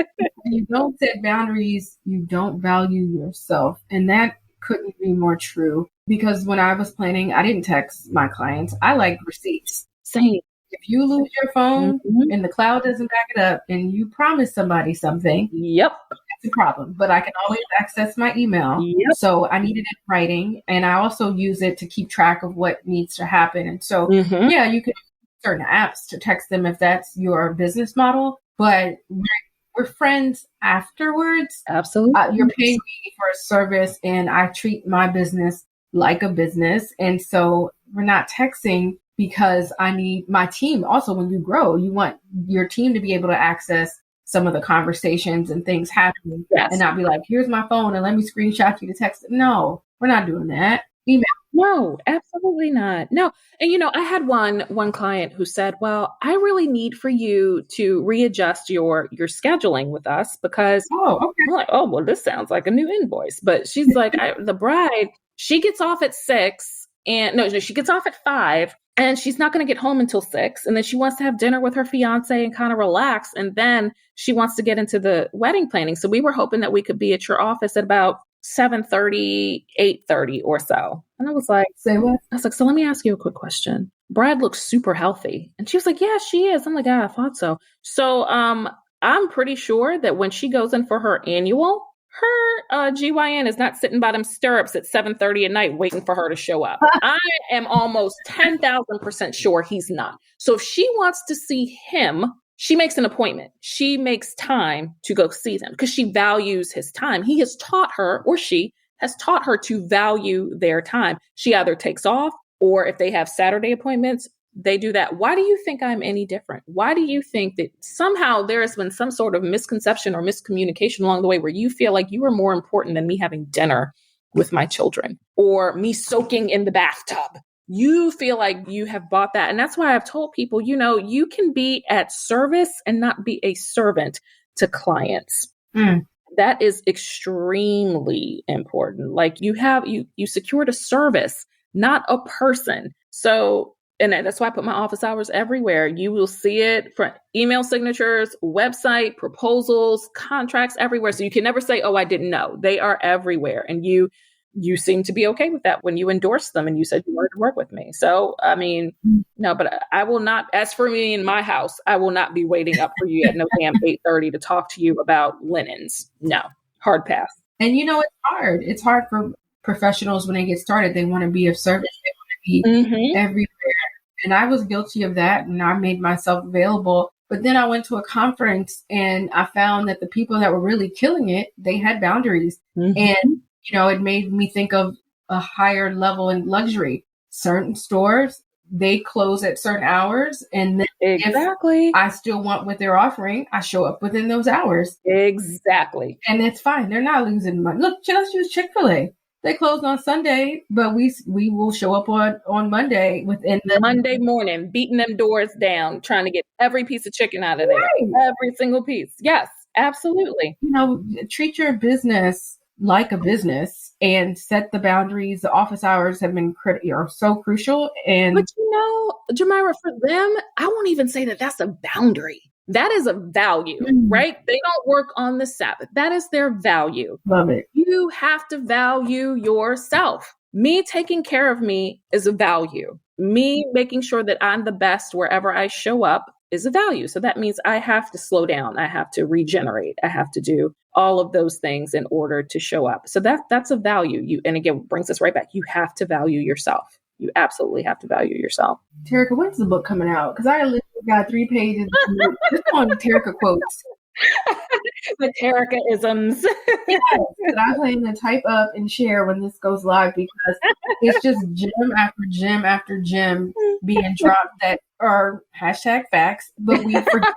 Speaker 1: When you don't set boundaries, you don't value yourself. And that couldn't be more true, because when I was planning, I didn't text my clients. I like receipts.
Speaker 2: Same.
Speaker 1: If you lose your phone and the cloud doesn't back it up and you promise somebody something,
Speaker 2: yep,
Speaker 1: that's a problem. But I can always access my email. Yep. So I needed it in writing, and I also use it to keep track of what needs to happen. And so, yeah, you can use certain apps to text them if that's your business model, but we're friends afterwards.
Speaker 2: Absolutely.
Speaker 1: You're paying me for a service, and I treat my business like a business. And so we're not texting because I need my team. Also, when you grow, you want your team to be able to access some of the conversations and things happening, and not be like, here's my phone and let me screenshot you to text it. No, we're not doing that. Email.
Speaker 2: No, absolutely not. No. And, I had one client who said, well, I really need for you to readjust your scheduling with us, because I'm like, oh, well, this sounds like a new invoice. But she's like, the bride, she gets off at 6 and she gets off at 5. And she's not going to get home until 6. And then she wants to have dinner with her fiance and kind of relax. And then she wants to get into the wedding planning. So we were hoping that we could be at your office at about 7:30, 8:30 or so. And I was like,
Speaker 1: Say what?
Speaker 2: I was like, so let me ask you a quick question. Brad looks super healthy. And she was like, yeah, she is. I'm like, I thought so. So I'm pretty sure that when she goes in for her annual, her GYN is not sitting by them stirrups at 7:30 at night waiting for her to show up. I am almost 10,000% sure he's not. So if she wants to see him, she makes an appointment. She makes time to go see them because she values his time. He has taught her, or she has taught her, to value their time. She either takes off, or if they have Saturday appointments, they do that. Why do you think I'm any different? Why do you think that somehow there has been some sort of misconception or miscommunication along the way where you feel like you are more important than me having dinner with my children or me soaking in the bathtub? You feel like you have bought that. And that's why I've told people, you can be at service and not be a servant to clients. That is extremely important. Like you secured a service, not a person. So, and that's why I put my office hours everywhere. You will see it for email signatures, website, proposals, contracts, everywhere. So you can never say, oh, I didn't know. They are everywhere. And you seem to be okay with that when you endorsed them and you said you wanted to work with me. So, I mean, no, but I will not, as for me in my house, I will not be waiting up for you at no damn 8:30 to talk to you about linens. No, hard pass.
Speaker 1: And it's hard. It's hard for professionals when they get started. They want to be of service. They want to be everywhere. And I was guilty of that, and I made myself available. But then I went to a conference and I found that the people that were really killing it, they had boundaries. And, it made me think of a higher level in luxury. Certain stores, they close at certain hours. And then
Speaker 2: exactly,
Speaker 1: if I still want what they're offering, I show up within those hours.
Speaker 2: Exactly.
Speaker 1: And it's fine. They're not losing money. Look, let's use Chick-fil-A. They closed on Sunday, but we will show up on Monday within the
Speaker 2: Monday morning, beating them doors down, trying to get every piece of chicken out of there. Every single piece. Yes, absolutely.
Speaker 1: Treat your business like a business and set the boundaries. The office hours have been are so crucial.
Speaker 2: But Jamira, for them, I won't even say that that's a boundary. That is a value, right? They don't work on the Sabbath. That is their value.
Speaker 1: Love it.
Speaker 2: You have to value yourself. Me taking care of me is a value. Me making sure that I'm the best wherever I show up is a value. So that means I have to slow down. I have to regenerate. I have to do all of those things in order to show up. So that's a value. And again, brings us right back. You have to value yourself. You absolutely have to value yourself.
Speaker 1: Terrica, when's the book coming out? Because I literally got 3 pages just on Terrica quotes.
Speaker 2: The Terrica isms.
Speaker 1: Yes, that I plan to type up and share when this goes live, because it's just gem after gem after gem being dropped that are #facts, but we forget.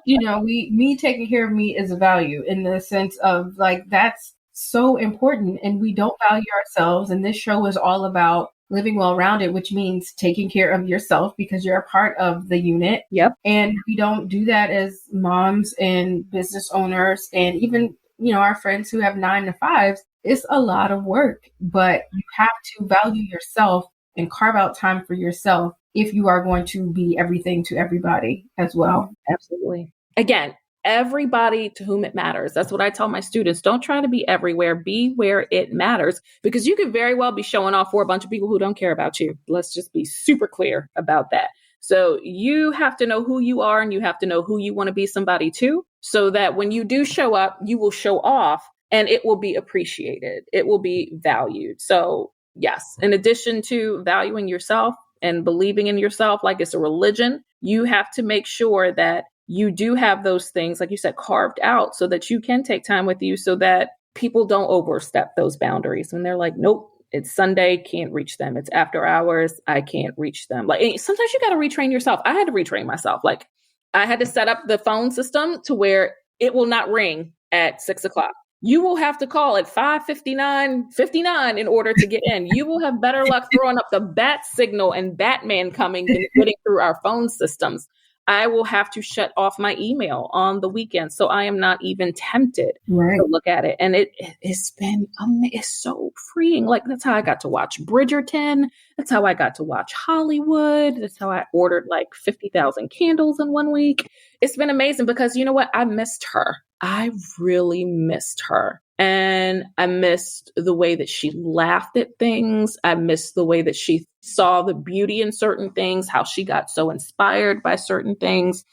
Speaker 1: Me taking care of me is a value in the sense of like that's so important, and we don't value ourselves. And this show is all about living well-rounded, which means taking care of yourself because you're a part of the unit.
Speaker 2: Yep.
Speaker 1: And we don't do that as moms and business owners, and even, our friends who have 9 to 5s. It's a lot of work, but you have to value yourself and carve out time for yourself if you are going to be everything to everybody as well.
Speaker 2: Absolutely. Again, everybody to whom it matters. That's what I tell my students. Don't try to be everywhere. Be where it matters, because you could very well be showing off for a bunch of people who don't care about you. Let's just be super clear about that. So you have to know who you are, and you have to know who you want to be somebody to, so that when you do show up, you will show off and it will be appreciated. It will be valued. So yes, in addition to valuing yourself and believing in yourself like it's a religion, you have to make sure that you do have those things, like you said, carved out so that you can take time with you, so that people don't overstep those boundaries when they're like, nope, it's Sunday, can't reach them. It's after hours, I can't reach them. Like sometimes you got to retrain yourself. I had to retrain myself. Like I had to set up the phone system to where it will not ring at 6:00. You will have to call at 5:59 in order to get in. You will have better luck throwing up the bat signal and Batman coming than getting through our phone systems. I will have to shut off my email on the weekend. So I am not even tempted
Speaker 1: Right.
Speaker 2: to look at it. And it's been, it's so freeing. Like that's how I got to watch Bridgerton. That's how I got to watch Hollywood. That's how I ordered like 50,000 candles in one week. It's been amazing because you know what? I missed her. I really missed her. And I missed the way that she laughed at things. I missed the way that she saw the beauty in certain things, how she got so inspired by certain things.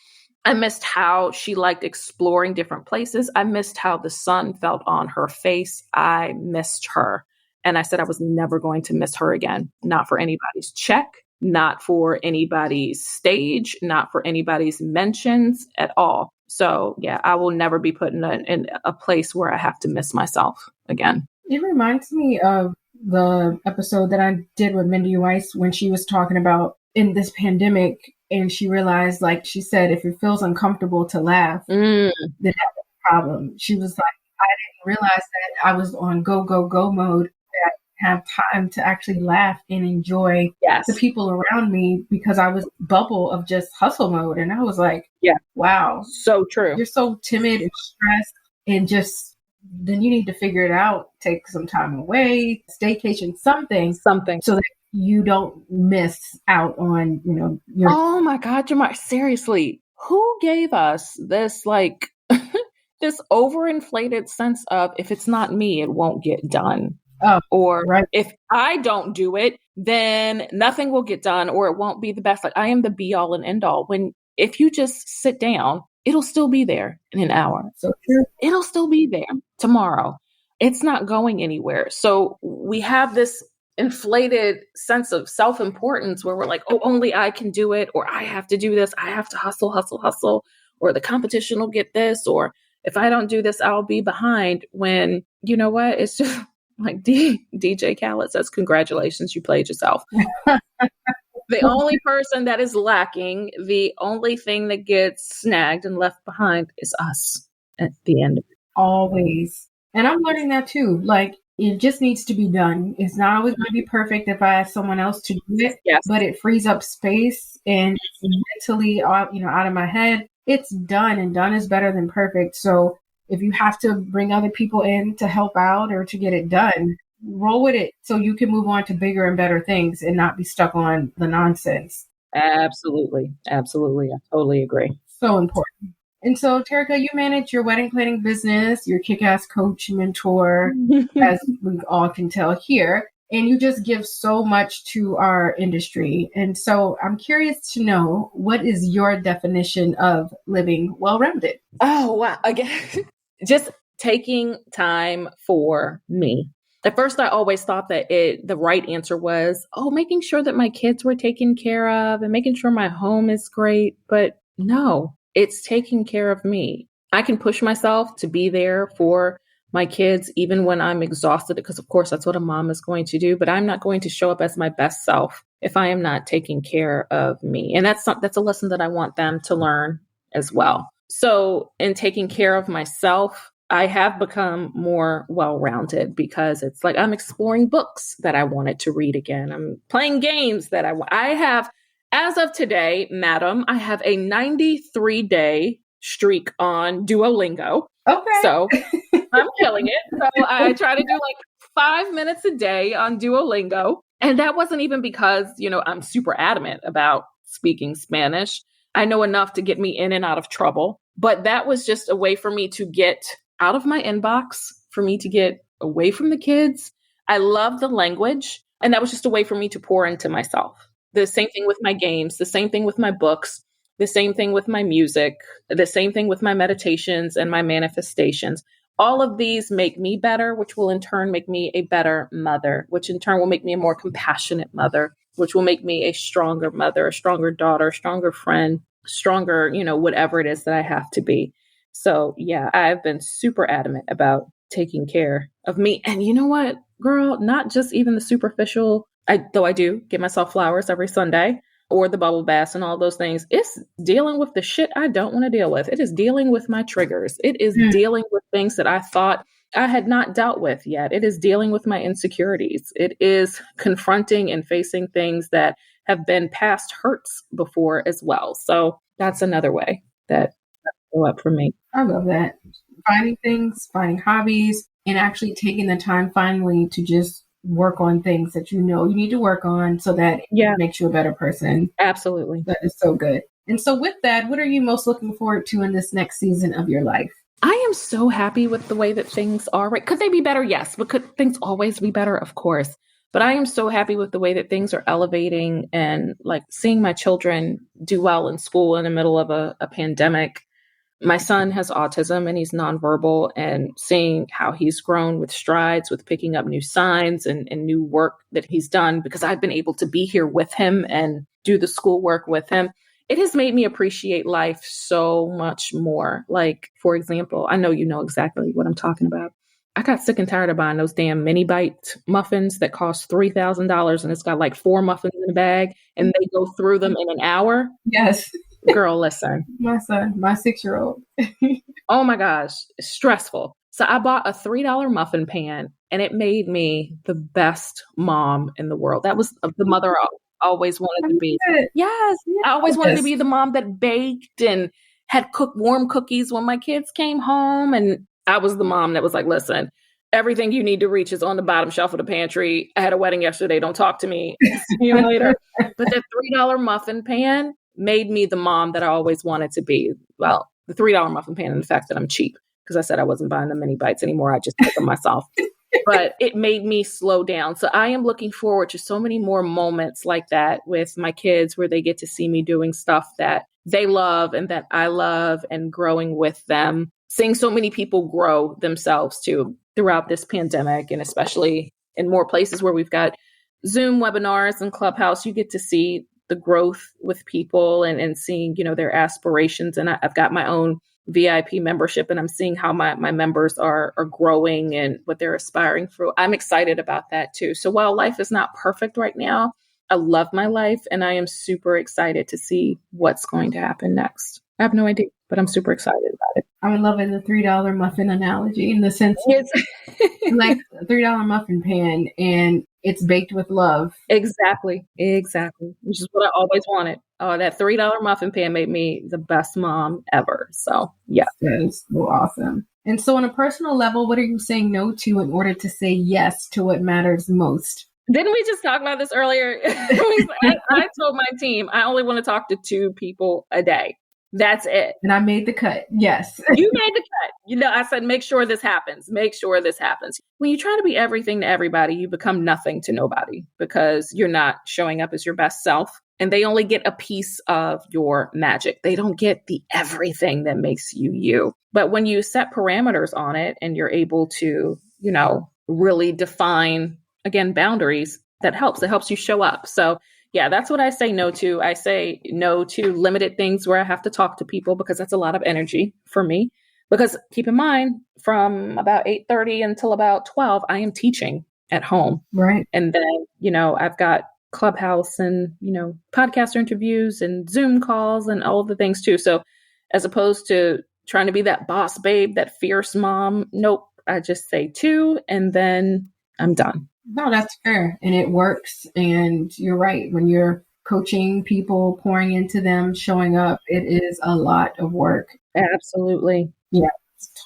Speaker 2: I missed how she liked exploring different places. I missed how the sun felt on her face. I missed her. And I said I was never going to miss her again. Not for anybody's check, not for anybody's stage, not for anybody's mentions at all. So yeah, I will never be put in a place where I have to miss myself again.
Speaker 1: It reminds me of the episode that I did with Mindy Weiss when she was talking about in this pandemic, and she realized, like she said, if it feels uncomfortable to laugh, then that's a problem. She was like, I didn't realize that I was on go, go, go mode. That I have time to actually laugh and enjoy the people around me because I was bubble of just hustle mode. And I was like, wow,
Speaker 2: so true.
Speaker 1: You're so timid and stressed and just, then you need to figure it out, take some time away, staycation, something so that you don't miss out on, your.
Speaker 2: Oh my God, Jamar, seriously, who gave us this, like, this overinflated sense of if it's not me, it won't get done. Or if I don't do it, then nothing will get done or it won't be the best. Like I am the be all and end all. When if you just sit down, it'll still be there in an hour.
Speaker 1: So true.
Speaker 2: It'll still be there tomorrow. It's not going anywhere. So we have this inflated sense of self-importance where we're like, oh, only I can do it, or I have to do this. I have to hustle, hustle, hustle, or the competition will get this, or if I don't do this, I'll be behind. When you know what? It's just like DJ Khaled says, congratulations, you played yourself. The only person that is lacking, the only thing that gets snagged and left behind is us at the end of it.
Speaker 1: Always. And I'm learning that too. Like, it just needs to be done. It's not always going to be perfect if I ask someone else to do it, but it frees up space and it's mentally, out of my head. It's done, and done is better than perfect. So if you have to bring other people in to help out or to get it done, roll with it so you can move on to bigger and better things and not be stuck on the nonsense.
Speaker 2: Absolutely. Absolutely. I totally agree.
Speaker 1: So important. And so, Terrica, you manage your wedding planning business, your kick-ass coach, mentor, as we all can tell here, and you just give so much to our industry. And so I'm curious to know, what is your definition of living well-rounded?
Speaker 2: Oh, wow. Again, just taking time for me. At first, I always thought that the right answer was, making sure that my kids were taken care of and making sure my home is great. But no, it's taking care of me. I can push myself to be there for my kids, even when I'm exhausted, because of course that's what a mom is going to do. But I'm not going to show up as my best self if I am not taking care of me. And that's a lesson that I want them to learn as well. So in taking care of myself, I have become more well-rounded because it's like I'm exploring books that I wanted to read again. I'm playing games that I have. As of today, madam, I have a 93-day streak on Duolingo.
Speaker 1: Okay.
Speaker 2: So I'm killing it. So I try to do like 5 minutes a day on Duolingo. And that wasn't even because, I'm super adamant about speaking Spanish. I know enough to get me in and out of trouble. But that was just a way for me to get out of my inbox, for me to get away from the kids. I love the language. And that was just a way for me to pour into myself. The same thing with my games, the same thing with my books, the same thing with my music, the same thing with my meditations and my manifestations. All of these make me better, which will in turn make me a better mother, which in turn will make me a more compassionate mother, which will make me a stronger mother, a stronger daughter, a stronger friend, stronger, whatever it is that I have to be. So yeah, I've been super adamant about taking care of me. And you know what, girl, not just even the superficial, though I do get myself flowers every Sunday or the bubble baths and all those things. It's dealing with the shit I don't want to deal with. It is dealing with my triggers. It is dealing with things that I thought I had not dealt with yet. It is dealing with my insecurities. It is confronting and facing things that have been past hurts before as well. So that's another way that show up for me.
Speaker 1: I love that. Finding things, finding hobbies, and actually taking the time finally to just work on things that you know you need to work on so that it makes you a better person.
Speaker 2: Absolutely.
Speaker 1: That is so good. And so with that, what are you most looking forward to in this next season of your life?
Speaker 2: I am so happy with the way that things are. Right? Could they be better? Yes. But could things always be better? Of course. But I am so happy with the way that things are elevating and like seeing my children do well in school in the middle of a pandemic. My son has autism and he's nonverbal, and seeing how he's grown with strides, with picking up new signs and new work that he's done because I've been able to be here with him and do the schoolwork with him. It has made me appreciate life so much more. Like, for example, I know you know exactly what I'm talking about. I got sick and tired of buying those damn mini bite muffins that cost $3,000 and it's got like 4 muffins in the bag and they go through them in an hour.
Speaker 1: Yes.
Speaker 2: Girl, listen.
Speaker 1: My son, my 6-year-old.
Speaker 2: Oh my gosh, it's stressful. So I bought a $3 muffin pan and it made me the best mom in the world. That was the mother I always wanted to be. Yes. I always wanted to be the mom that baked and had cooked warm cookies when my kids came home. And I was the mom that was like, listen, everything you need to reach is on the bottom shelf of the pantry. I had a wedding yesterday. Don't talk to me. See you later. But that $3 muffin pan made me the mom that I always wanted to be. Well, the $3 muffin pan and the fact that I'm cheap, because I said I wasn't buying the mini bites anymore. I just make them myself. But it made me slow down. So I am looking forward to so many more moments like that with my kids where they get to see me doing stuff that they love and that I love and growing with them. Seeing so many people grow themselves too throughout this pandemic, and especially in more places where we've got Zoom webinars and Clubhouse, you get to see the growth with people and seeing, you know, their aspirations. And I've got my own VIP membership and I'm seeing how my members are growing and what they're aspiring for. I'm excited about that too. So while life is not perfect right now, I love my life and I am super excited to see what's going to happen next. I have no idea, but I'm super excited about it.
Speaker 1: I'm loving the $3 muffin analogy in the sense like a $3 muffin pan and it's baked with love.
Speaker 2: Exactly. Which is what I always wanted. Oh, that $3 muffin pan made me the best mom ever. So yeah.
Speaker 1: That is so awesome. And so on a personal level, what are you saying no to in order to say yes to what matters most?
Speaker 2: Didn't we just talk about this earlier? I told my team, I only want to talk to 2 people a day. That's it.
Speaker 1: And I made the cut. Yes.
Speaker 2: You made the cut. You know, I said, make sure this happens. Make sure this happens. When you try to be everything to everybody, you become nothing to nobody because you're not showing up as your best self. And they only get a piece of your magic. They don't get the everything that makes you you. But when you set parameters on it and you're able to, you know, really define, again, boundaries, that helps. It helps you show up. So yeah, that's what I say no to. I say no to limited things where I have to talk to people because that's a lot of energy for me. Because keep in mind, from about 8:30 until about 12, I am teaching at home.
Speaker 1: Right.
Speaker 2: And then, you know, I've got Clubhouse and, you know, podcaster interviews and Zoom calls and all the things too. So as opposed to trying to be that boss babe, that fierce mom, nope, I just say 2 and then I'm done.
Speaker 1: No, that's fair. And it works. And you're right. When you're coaching people, pouring into them, showing up, it is a lot of work.
Speaker 2: Absolutely.
Speaker 1: Yeah,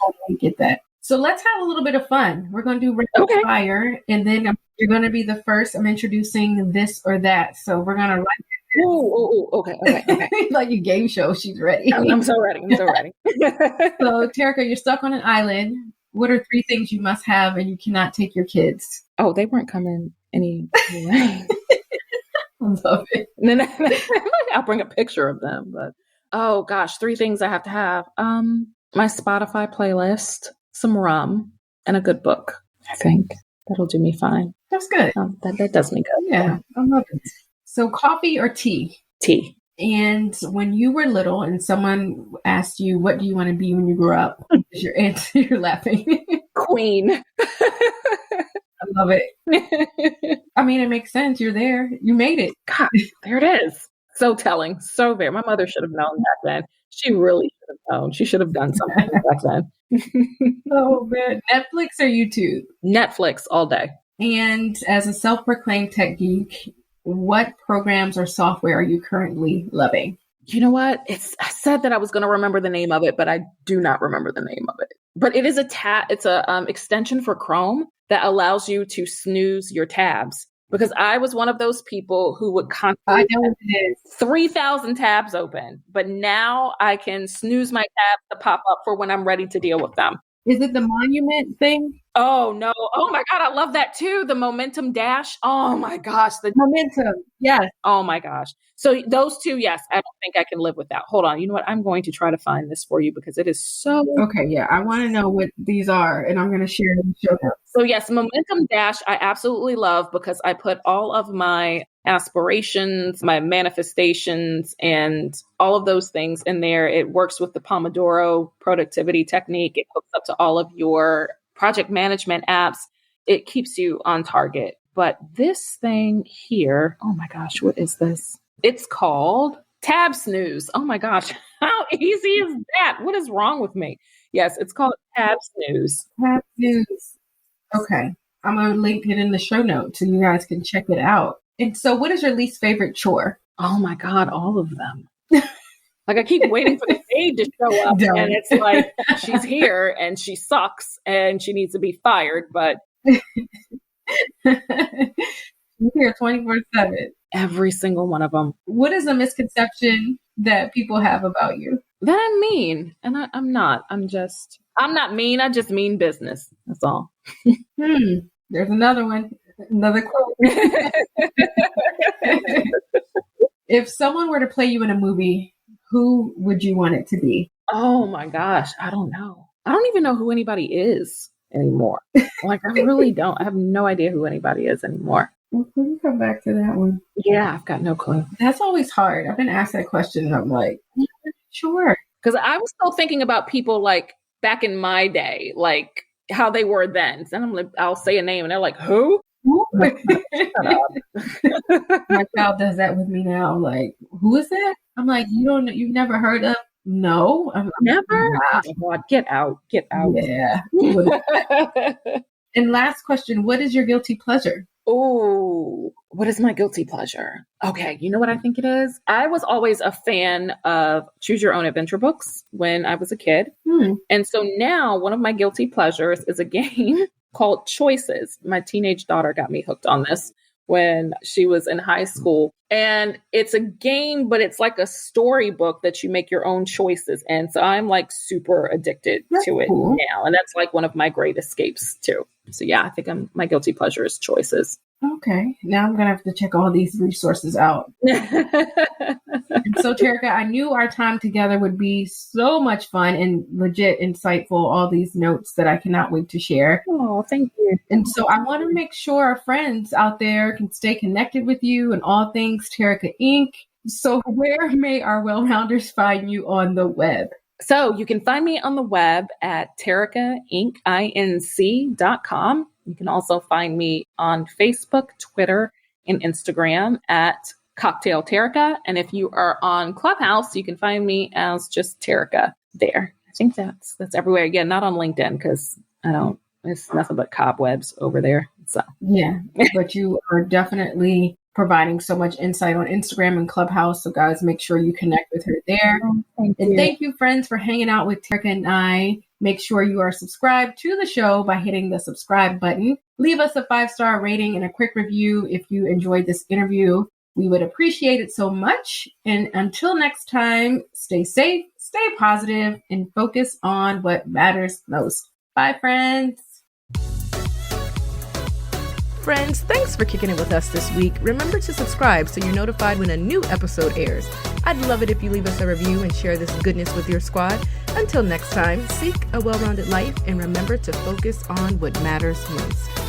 Speaker 1: totally get that. So let's have a little bit of fun. We're going to do rapid fire. And then you're going to be the first. I'm introducing this or that. So we're going to write.
Speaker 2: Ooh, okay.
Speaker 1: Like a game show. She's ready.
Speaker 2: I'm so ready.
Speaker 1: So, Terrica, you're stuck on an island. What are 3 things you must have and you cannot take your kids?
Speaker 2: Oh, they weren't coming anyway.
Speaker 1: I love it.
Speaker 2: I'll bring a picture of them. But oh gosh, 3 things I have to have. My Spotify playlist, some rum, and a good book. I think that'll do me fine.
Speaker 1: That's good.
Speaker 2: That does me good.
Speaker 1: Yeah, I love it. So coffee or tea?
Speaker 2: Tea.
Speaker 1: And when you were little and someone asked you, what do you want to be when you grow up? Is your answer, you're laughing.
Speaker 2: Queen.
Speaker 1: I love it. I mean, it makes sense. You're there. You made it.
Speaker 2: God, there it is. So telling. So very. My mother should have known back then. She really should have known. She should have done something back then.
Speaker 1: Oh, man. Netflix or YouTube?
Speaker 2: Netflix all day.
Speaker 1: And as a self-proclaimed tech geek, what programs or software are you currently loving?
Speaker 2: You know what? I said that I was going to remember the name of it, but I do not remember the name of it. But it is it's a extension for Chrome that allows you to snooze your tabs. Because I was one of those people who would constantly
Speaker 1: I know what it is.
Speaker 2: 3,000 tabs open, but now I can snooze my tabs to pop up for when I'm ready to deal with them.
Speaker 1: Is it the monument thing?
Speaker 2: Oh no. Oh my God. I love that too. The momentum dash. Oh my gosh. The
Speaker 1: Momentum. Yes.
Speaker 2: Oh my gosh. So those two, yes, I don't think I can live without. Hold on. You know what? I'm going to try to find this for you because it is so.
Speaker 1: Okay. Yeah. I want to know what these are and I'm going to share in the show notes.
Speaker 2: So yes, Momentum Dash, I absolutely love because I put all of my aspirations, my manifestations, and all of those things in there. It works with the Pomodoro productivity technique. It hooks up to all of your project management apps. It keeps you on target. But this thing here, oh my gosh, what is this? It's called Tab Snooze. Oh my gosh, how easy is that? What is wrong with me? Yes, it's called Tab Snooze.
Speaker 1: Tab Snooze. Okay. I'm going to link it in the show notes so you guys can check it out. And so what is your least favorite chore?
Speaker 2: Oh my God, all of them. Like I keep waiting for the maid to show up and it's like, she's here and she sucks and she needs to be fired, but
Speaker 1: You're here 24/7.
Speaker 2: Every single one of them.
Speaker 1: What is a misconception that people have about you?
Speaker 2: That I'm mean. And I'm not. I'm not mean. I just mean business. That's all.
Speaker 1: There's another one. Another quote. If someone were to play you in a movie, who would you want it to be?
Speaker 2: Oh my gosh. I don't know. I don't even know who anybody is anymore. Like I really don't. I have no idea who anybody is anymore.
Speaker 1: We can come back to that one.
Speaker 2: Yeah, I've got no clue.
Speaker 1: That's always hard. I've been asked that question and I'm like, sure.
Speaker 2: Because I was still thinking about people like back in my day, like how they were then. So I'll say a name and they're like, who?
Speaker 1: My child does that with me now. Like, who is that? I'm like, you've never heard of? No.
Speaker 2: Never? Oh God, get out.
Speaker 1: Yeah. And last question, what is your guilty pleasure?
Speaker 2: Oh, what is my guilty pleasure? Okay, you know what I think it is? I was always a fan of choose your own adventure books when I was a kid. And so now one of my guilty pleasures is a game called Choices. My teenage daughter got me hooked on this when she was in high school. And it's a game, but it's like a storybook that you make your own choices. And so I'm like super addicted to it now. And that's like one of my great escapes too. So yeah, I think my guilty pleasure is Choices.
Speaker 1: Okay. Now I'm going to have to check all these resources out. And so Terrica, I knew our time together would be so much fun and legit insightful, all these notes that I cannot wait to share.
Speaker 2: Oh, thank you.
Speaker 1: And so I want to make sure our friends out there can stay connected with you and all things Terrica Inc. So where may our well-rounders find you on the web?
Speaker 2: So you can find me on the web at terricainc.com. You can also find me on Facebook, Twitter, and Instagram at Cocktail Terrica. And if you are on Clubhouse, you can find me as just Terrica there. I think that's everywhere. Again, not on LinkedIn because it's nothing but cobwebs over there. So
Speaker 1: yeah, but you are definitely providing so much insight on Instagram and Clubhouse. So guys, make sure you connect with her there. Thank you, friends, for hanging out with Terrica and I. Make sure you are subscribed to the show by hitting the subscribe button. Leave us a 5-star rating and a quick review if you enjoyed this interview. We would appreciate it so much. And until next time, stay safe, stay positive, and focus on what matters most. Bye, friends.
Speaker 3: Friends, thanks for kicking it with us this week. Remember to subscribe so you're notified when a new episode airs. I'd love it if you leave us a review and share this goodness with your squad. Until next time, seek a well-rounded life and remember to focus on what matters most.